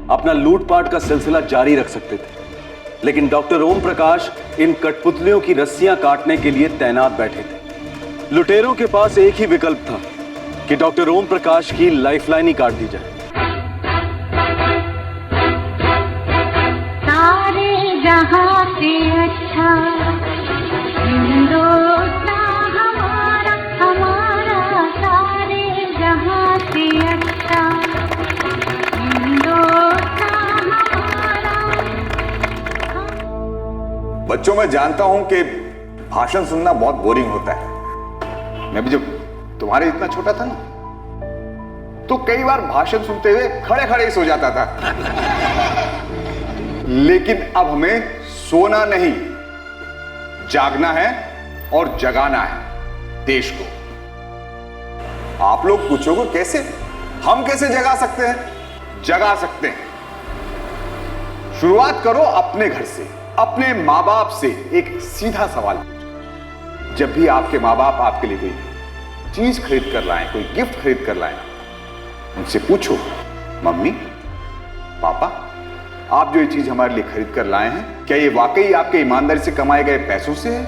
अपना लूटपाट का सिलसिला जारी रख सकते थे, लेकिन डॉक्टर ओम प्रकाश इन कठपुतलियों की रस्सियां काटने के लिए तैनात बैठे थे। लुटेरों के पास एक ही विकल्प था कि डॉक्टर ओम प्रकाश की लाइफलाइन ही काट दी जाए। सारे जहां से अच्छा हिंदुस्तान हमारा, हमारा सारे जहां से अच्छा हिंदुस्तान हमारा। बच्चों, मैं जानता हूं कि भाषण सुनना बहुत बोरिंग होता है। मैं भी जब तुम्हारे इतना छोटा था ना, तो कई बार भाषण सुनते हुए खड़े खड़े ही सो जाता था। लेकिन अब हमें सोना नहीं, जागना है और जगाना है देश को। आप लोग पूछोगे कैसे? हम कैसे जगा सकते हैं? जगा सकते हैं। शुरुआत करो अपने घर से, अपने माँ बाप से एक सीधा सवाल पूछो। जब भी आपके माँ बाप आपके लिए कोई चीज खरीद कर लाएं, कोई गिफ्ट खरीद कर लाएं, उनसे पूछो, मम्मी पापा, आप जो ये चीज हमारे लिए खरीद कर लाए हैं, क्या ये वाकई आपके ईमानदारी से कमाए गए पैसों से है?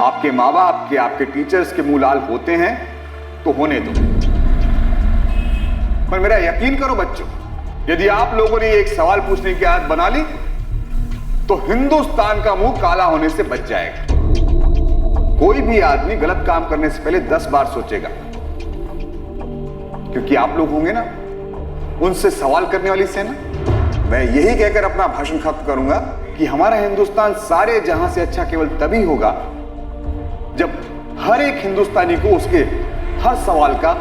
आपके माँ बाप के, आपके टीचर्स के मुंह लाल होते हैं तो होने दो, पर मेरा यकीन करो बच्चों, यदि आप लोगों ने एक सवाल पूछने की आदत बना ली तो हिंदुस्तान का मुंह काला होने से बच जाएगा। कोई भी आदमी गलत काम करने से पहले 10 बार सोचेगा, क्योंकि आप लोग होंगे ना उनसे सवाल करने वाली सेना। मैं यही कहकर अपना भाषण खत्म करूंगा कि हमारा हिंदुस्तान सारे जहां से अच्छा केवल तभी होगा जब हर एक हिंदुस्तानी को उसके हर सवाल का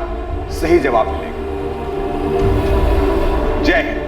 सही जवाब मिलेगा। जय हिंद।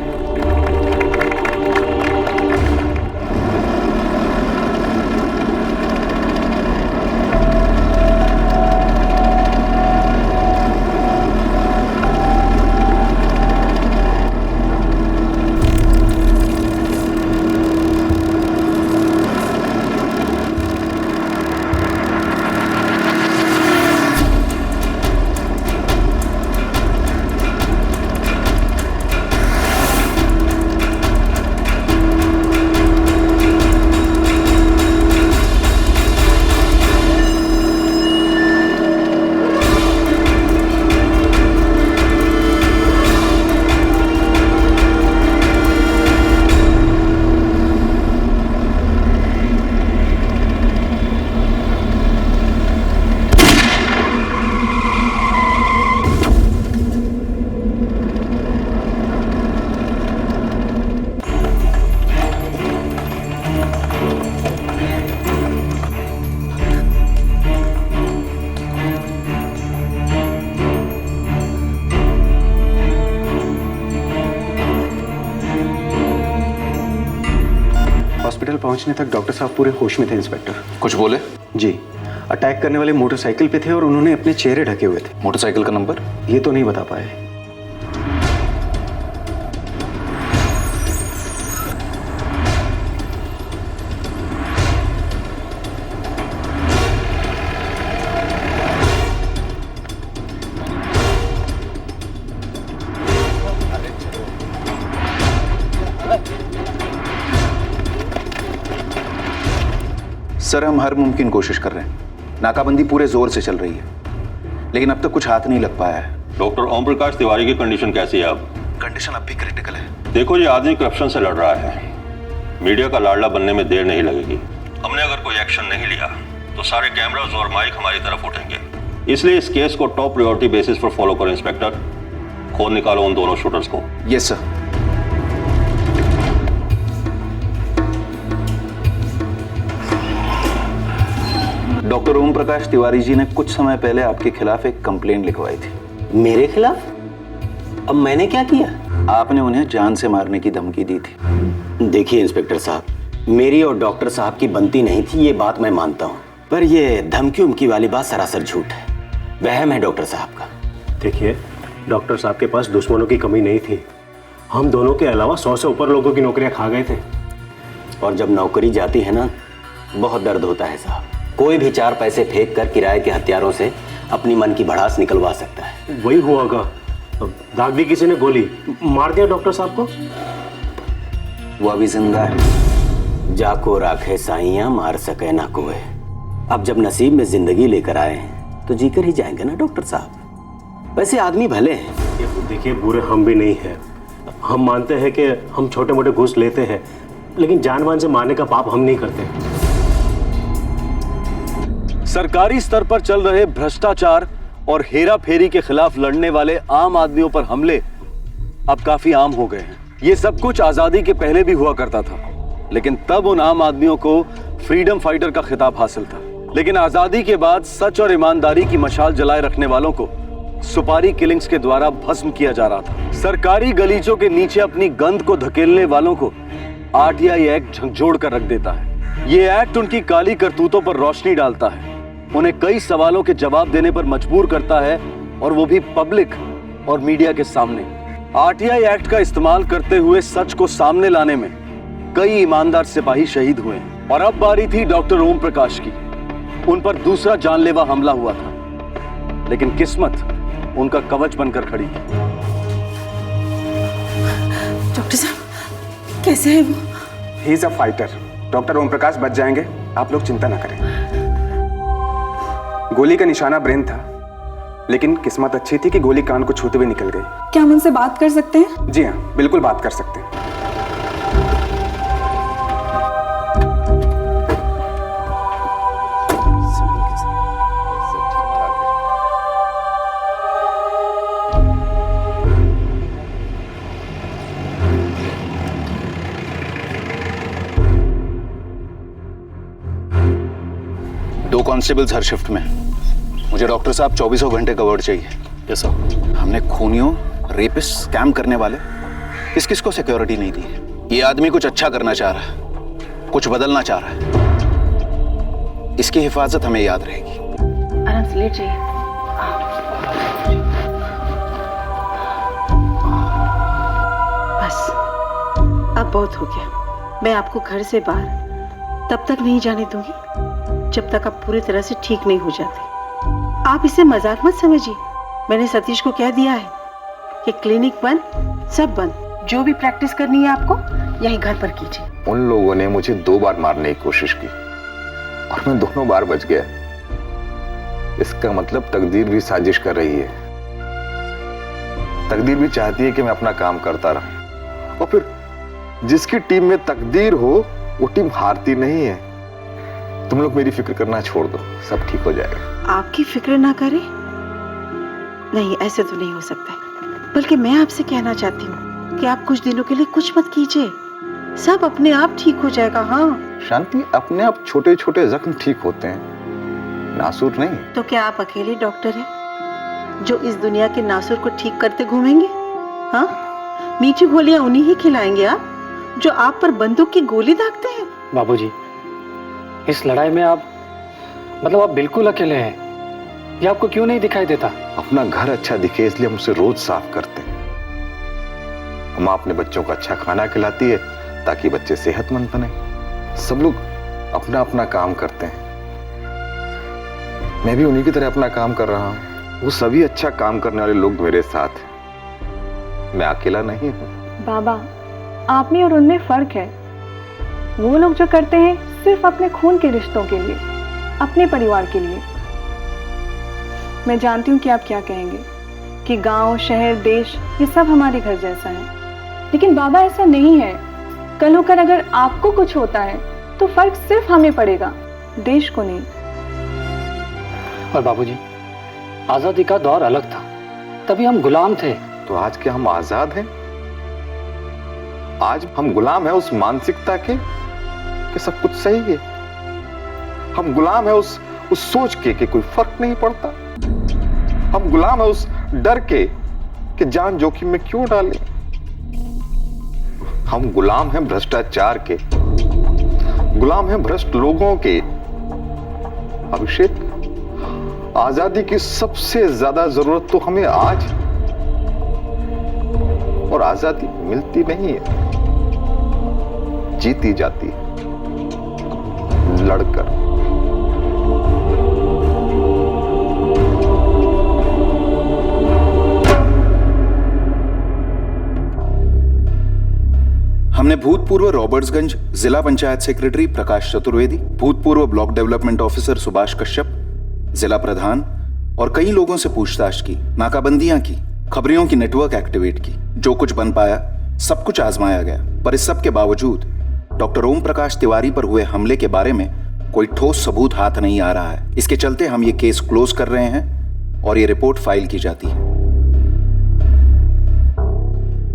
हॉस्पिटल पहुंचने तक डॉक्टर साहब पूरे होश में थे इंस्पेक्टर। कुछ बोले? जी, अटैक करने वाले मोटरसाइकिल पे थे और उन्होंने अपने चेहरे ढके हुए थे। मोटरसाइकिल का नंबर? ये तो नहीं बता पाए। सर, हम हर मुमकिन कोशिश कर रहे हैं। नाकाबंदी पूरे जोर से चल रही है, लेकिन अब तक कुछ हाथ नहीं लग पाया है। डॉक्टर ओम प्रकाश तिवारी की कंडीशन कैसी है अब? कंडीशन अब भी क्रिटिकल है। देखो, ये आदमी करप्शन से लड़ रहा है। मीडिया का लाडला बनने में देर नहीं लगेगी। हमने अगर कोई एक्शन नहीं लिया तो सारे कैमरास और माइक हमारी तरफ उठेंगे। इसलिए इस केस को टॉप प्रायोरिटी बेसिस पर फॉलो करें इंस्पेक्टर। खोद निकालो उन दोनों शूटर्स को। Yes sir. Doctor Om Prakash Tiwari ji ने कुछ समय पहले आपके खिलाफ एक कंप्लेंट लिखवाई थी। मेरे खिलाफ? अब मैंने क्या किया? आपने उन्हें जान से मारने की धमकी दी थी। देखिए इंस्पेक्टर साहब, मेरी और डॉक्टर साहब की बनती नहीं थी, ये बात मैं मानता हूँ, पर ये धमकी उमकी वाली बात सरासर झूठ है, वहम है डॉक्टर साहब का। देखिए, डॉक्टर साहब के पास दुश्मनों की कमी नहीं थी। हम दोनों के अलावा 100 से ऊपर लोगों की नौकरियां खा गए थे। और जब नौकरी जाती है ना, बहुत दर्द होता है साहब। कोई भी 4 पैसे फेंक कर किराए के हथियारों से अपनी मन की भड़ास निकलवा सकता है। वही हुआ होगा। दाग दी किसी ने गोली मार दिया डॉक्टर साहब को। वो अभी जिंदा है। जाको राखे साइयां, मार सके ना कोई। अब जब नसीब में जिंदगी लेकर आए हैं तो जीकर ही जाएंगे ना डॉक्टर साहब। वैसे आदमी भले हैं। देखिए, बुरे हम भी नहीं हैं। हम मानते हैं कि हम छोटे मोटे घूस लेते हैं, लेकिन जानवान से मारने का पाप हम नहीं करते। सरकारी स्तर पर चल रहे भ्रष्टाचार और हेरा फेरी के खिलाफ लड़ने वाले आम आदमियों पर हमले अब काफी आम हो गए हैं। ये सब कुछ आजादी के पहले भी हुआ करता था, लेकिन तब उन आम आदमियों को फ्रीडम फाइटर का खिताब हासिल था। लेकिन आजादी के बाद सच और ईमानदारी की मशाल जलाए रखने वालों को सुपारी किलिंग्स के द्वारा भस्म किया जा रहा था। सरकारी गलीचों के नीचे अपनी गंद को धकेलने वालों को आरटीआई एक्ट झकझोर कर रख देता है। ये एक्ट उनकी काली करतूतों पर रोशनी डालता है, उन्हें कई सवालों के जवाब देने पर मजबूर करता है, और वो भी पब्लिक और मीडिया के सामने। आरटीआई एक्ट का इस्तेमाल करते हुए सच को सामने लाने में कई ईमानदार सिपाही शहीद हुए हैं। और अब बारी थी डॉक्टर ओम प्रकाश की। उन पर दूसरा जानलेवा हमला हुआ था, लेकिन किस्मत उनका कवच बनकर खड़ी। डॉक्टर साहब कैसे है वो? He is a fighter. Doctor Om Prakash बच जाएंगे, आप लोग चिंता ना करें। गोली का निशाना ब्रेन था, लेकिन किस्मत अच्छी थी कि गोली कान को छूते हुए निकल गई। क्या हम उनसे बात कर सकते हैं? जी हाँ, बिल्कुल बात कर सकते हैं। दो कांस्टेबल्स हर शिफ्ट में। मुझे डॉक्टर साहब 24 घंटे का वर्ड चाहिए। Yes sir. हमने खूनियों, रेपिस्ट, स्कैम करने वाले किस किस को सिक्योरिटी नहीं दी है? ये आदमी कुछ अच्छा करना चाह रहा है, कुछ बदलना चाह रहा है। इसकी हिफाजत हमें याद रहेगी। आराम से लेट जाइए। बस अब बहुत हो गया। मैं आपको घर से बाहर तब तक नहीं जाने दूंगी जब तक आप पूरी तरह से ठीक नहीं हो जाते। आप इसे मजाक मत समझिए। मैंने सतीश को कह दिया है कि क्लिनिक बंद, सब बंद। जो भी प्रैक्टिस करनी है आपको यहीं घर पर कीजिए। उन लोगों ने मुझे 2 बार मारने की कोशिश की और मैं दोनों बार बच गया। इसका मतलब तकदीर भी साजिश कर रही है। तकदीर भी चाहती है कि मैं अपना काम करता रहूं। और फिर जिसकी टीम में तकदीर हो वो टीम हारती नहीं है। तुम लोग मेरी फिक्र करना छोड़ दो, सब ठीक हो जाएगा। आपकी फिक्र ना करें? नहीं, ऐसे तो नहीं हो सकता है। बल्कि मैं आपसे कहना चाहती हूँ कि आप कुछ दिनों के लिए कुछ मत कीजिए, सब अपने आप ठीक हो जाएगा। हाँ शांति, अपने आप छोटे छोटे जख्म ठीक होते हैं, नासूर नहीं। तो क्या आप अकेले डॉक्टर हैं जो इस दुनिया के नासूर को ठीक करते घूमेंगे? हाँ, मीठी गोलियां उन्हीं ही खिलाएंगे आप जो आप पर बंदूक की गोली दागते हैं। बाबूजी, इस लड़ाई में आप बिल्कुल अकेले हैं। ये आपको क्यों नहीं दिखाई देता? अपना घर अच्छा दिखे इसलिए हम उसे रोज साफ करते हैं। माँ अपने बच्चों को अच्छा खाना खिलाती है ताकि बच्चे सेहतमंद बने। सब लोग अपना अपना काम करते हैं। मैं भी उन्हीं की तरह अपना काम कर रहा हूँ। वो सभी अच्छा काम करने वाले लोग मेरे साथ हैं। मैं अकेला नहीं हूँ। बाबा, आप में और उनमें फर्क है। वो लोग जो करते हैं सिर्फ अपने खून के रिश्तों के लिए, अपने परिवार के लिए। मैं जानती हूँ कि आप क्या कहेंगे कि गांव, शहर, देश ये सब हमारे घर जैसा है। लेकिन बाबा ऐसा नहीं है। कल होकर अगर आपको कुछ होता है तो फर्क सिर्फ हमें पड़ेगा, देश को नहीं। और बाबूजी, आजादी का दौर अलग था, तभी हम गुलाम थे। तो आज क्या हम आजाद हैं? आज हम गुलाम हैं उस मानसिकता के कि सब कुछ सही है। हम गुलाम है उस सोच के कि कोई फर्क नहीं पड़ता। हम गुलाम है उस डर के कि जान जोखिम में क्यों डालें। हम गुलाम हैं भ्रष्टाचार के, गुलाम हैं भ्रष्ट लोगों के। अभिषेक, आजादी की सबसे ज्यादा जरूरत तो हमें आज, और आजादी मिलती नहीं है, जीती जाती है लड़कर। हमने भूतपूर्व रॉबर्ट्सगंज जिला पंचायत सेक्रेटरी प्रकाश चतुर्वेदी, भूतपूर्व block development officer Subhash Kashyap, जिला प्रधान और कई लोगों से पूछताछ की, नाकाबंदियां की, खबरियों की नेटवर्क एक्टिवेट की। जो कुछ बन पाया सब कुछ आजमाया गया, पर इस सब के बावजूद डॉक्टर ओम प्रकाश तिवारी पर हुए हमले के बारे में कोई ठोस सबूत हाथ नहीं आ रहा है। इसके चलते हम ये केस क्लोज कर रहे हैं और ये रिपोर्ट फाइल की जाती है।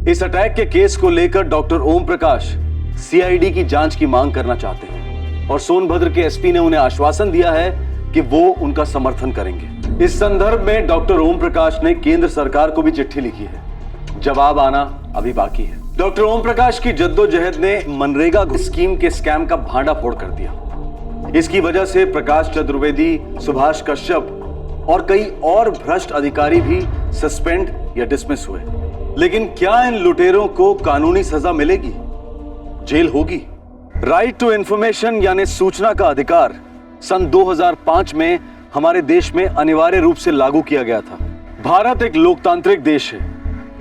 इस अटैक के केस को लेकर डॉक्टर ओम प्रकाश सीआईडी की जांच की मांग करना चाहते हैं और सोनभद्र के एसपी ने उन्हें आश्वासन दिया है कि वो उनका समर्थन करेंगे। इस संदर्भ में डॉक्टर ओम प्रकाश ने केंद्र सरकार को भी चिट्ठी लिखी है। जवाब आना अभी बाकी है। डॉक्टर ओम प्रकाश की जद्दोजहद ने मनरेगा स्कीम के स्कैम का भांडा फोड़ कर दिया। इसकी वजह से प्रकाश चतुर्वेदी, सुभाष कश्यप और कई और भ्रष्ट अधिकारी भी सस्पेंड या डिसमिस हुए। लेकिन क्या इन लुटेरों को कानूनी सजा मिलेगी? जेल होगी? राइट टू इंफॉर्मेशन यानी सूचना का अधिकार सन 2005 में हमारे देश में अनिवार्य रूप से लागू किया गया था। भारत एक लोकतांत्रिक देश है,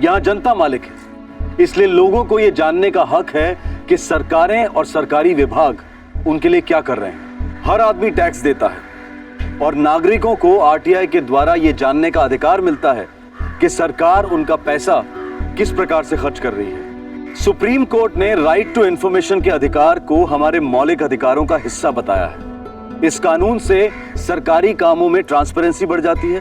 यहां जनता मालिक है, इसलिए लोगों को यह जानने का हक है कि सरकारें और सरकारी विभाग उनके लिए क्या कर रहे हैं। हर आदमी टैक्स देता है और नागरिकों को आरटीआई के द्वारा यह जानने का अधिकार मिलता है कि सरकार उनका पैसा किस प्रकार से खर्च कर रही है। सुप्रीम कोर्ट ने राइट टू इंफॉर्मेशन के अधिकार को हमारे मौलिक अधिकारों का हिस्सा बताया है। इस कानून से सरकारी कामों में ट्रांसपेरेंसी बढ़ जाती है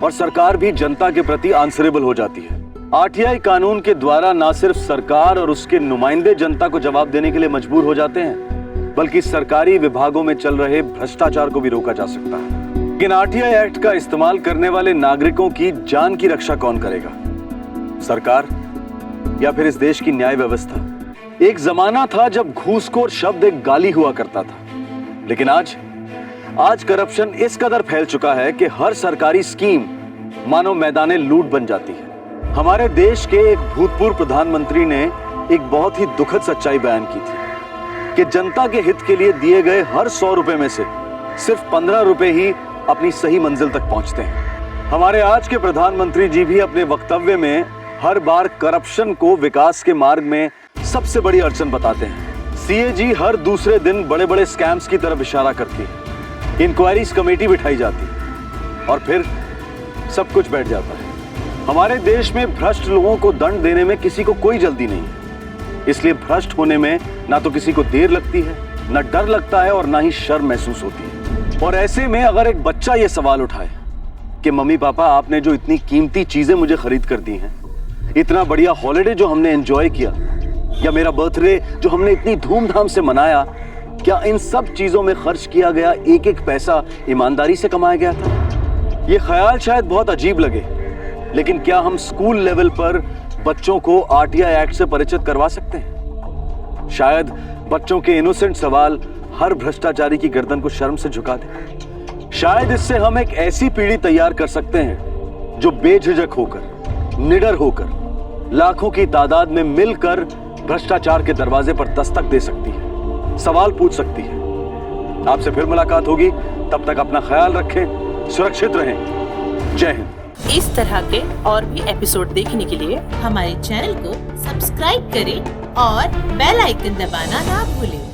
और सरकार भी जनता के प्रति आंसरेबल हो जाती है। आरटीआई कानून के द्वारा न सिर्फ सरकार और उसके नुमाइंदे जनता को जवाब देने के लिए मजबूर हो जाते हैं, बल्कि सरकारी विभागों में चल रहे भ्रष्टाचार को भी रोका जा सकता है। लेकिन आरटीआई एक्ट का इस्तेमाल करने वाले नागरिकों की जान की रक्षा कौन करेगा? सरकार। या फिर इस देश की न्याय व्यवस्था। एक जमाना था जब घूसखोर शब्द एक गाली हुआ करता था, लेकिन आज करप्शन इस कदर फैल चुका है कि हर सरकारी स्कीम मानो मैदाने लूट बन जाती है। हमारे देश के एक भूतपूर्व प्रधानमंत्री ने एक बहुत ही दुखद सच्चाई बयान की थी कि जनता के हित के लिए दिए गए हर 100 रुपए में से सिर्फ 15 रुपए ही अपनी सही मंजिल तक पहुंचते हैं। हमारे आज के प्रधानमंत्री जी भी अपने वक्तव्य में हर बार करप्शन को विकास के मार्ग में सबसे बड़ी अड़चन बताते हैं। सीएजी हर दूसरे दिन बड़े बड़े स्कैम्स की तरफ इशारा करती है, इंक्वायरीज कमेटी बिठाई जाती है और फिर सब कुछ बैठ जाता है। हमारे देश में भ्रष्ट लोगों को दंड देने में किसी को कोई जल्दी नहीं है, इसलिए भ्रष्ट होने में ना तो किसी को देर लगती है, ना डर लगता है और ना ही शर्म महसूस होती है। और ऐसे में अगर एक बच्चा ये सवाल उठाए कि मम्मी पापा आपने जो इतनी कीमती चीजें मुझे खरीद कर दी हैं, इतना बढ़िया हॉलिडे जो हमने एंजॉय किया, या मेरा बर्थडे जो हमने इतनी धूमधाम से मनाया, क्या इन सब चीजों में खर्च किया गया एक एक पैसा ईमानदारी से कमाया गया था? ये ख्याल शायद बहुत अजीब लगे, लेकिन क्या हम स्कूल लेवल पर बच्चों को आरटीआई एक्ट से परिचित करवा सकते हैं? शायद बच्चों के इनोसेंट सवाल हर भ्रष्टाचारी की गर्दन को शर्म से झुका दे। शायद इससे हम एक ऐसी पीढ़ी तैयार कर सकते हैं जो बेझिझक होकर, निडर होकर, लाखों की तादाद में मिलकर भ्रष्टाचार के दरवाजे पर दस्तक दे सकती है, सवाल पूछ सकती है। आपसे फिर मुलाकात होगी, तब तक अपना ख्याल रखें, सुरक्षित रहें। जय हिंद। इस तरह के और भी एपिसोड देखने के लिए हमारे चैनल को सब्सक्राइब करें और बेल आइकन दबाना ना भूलें।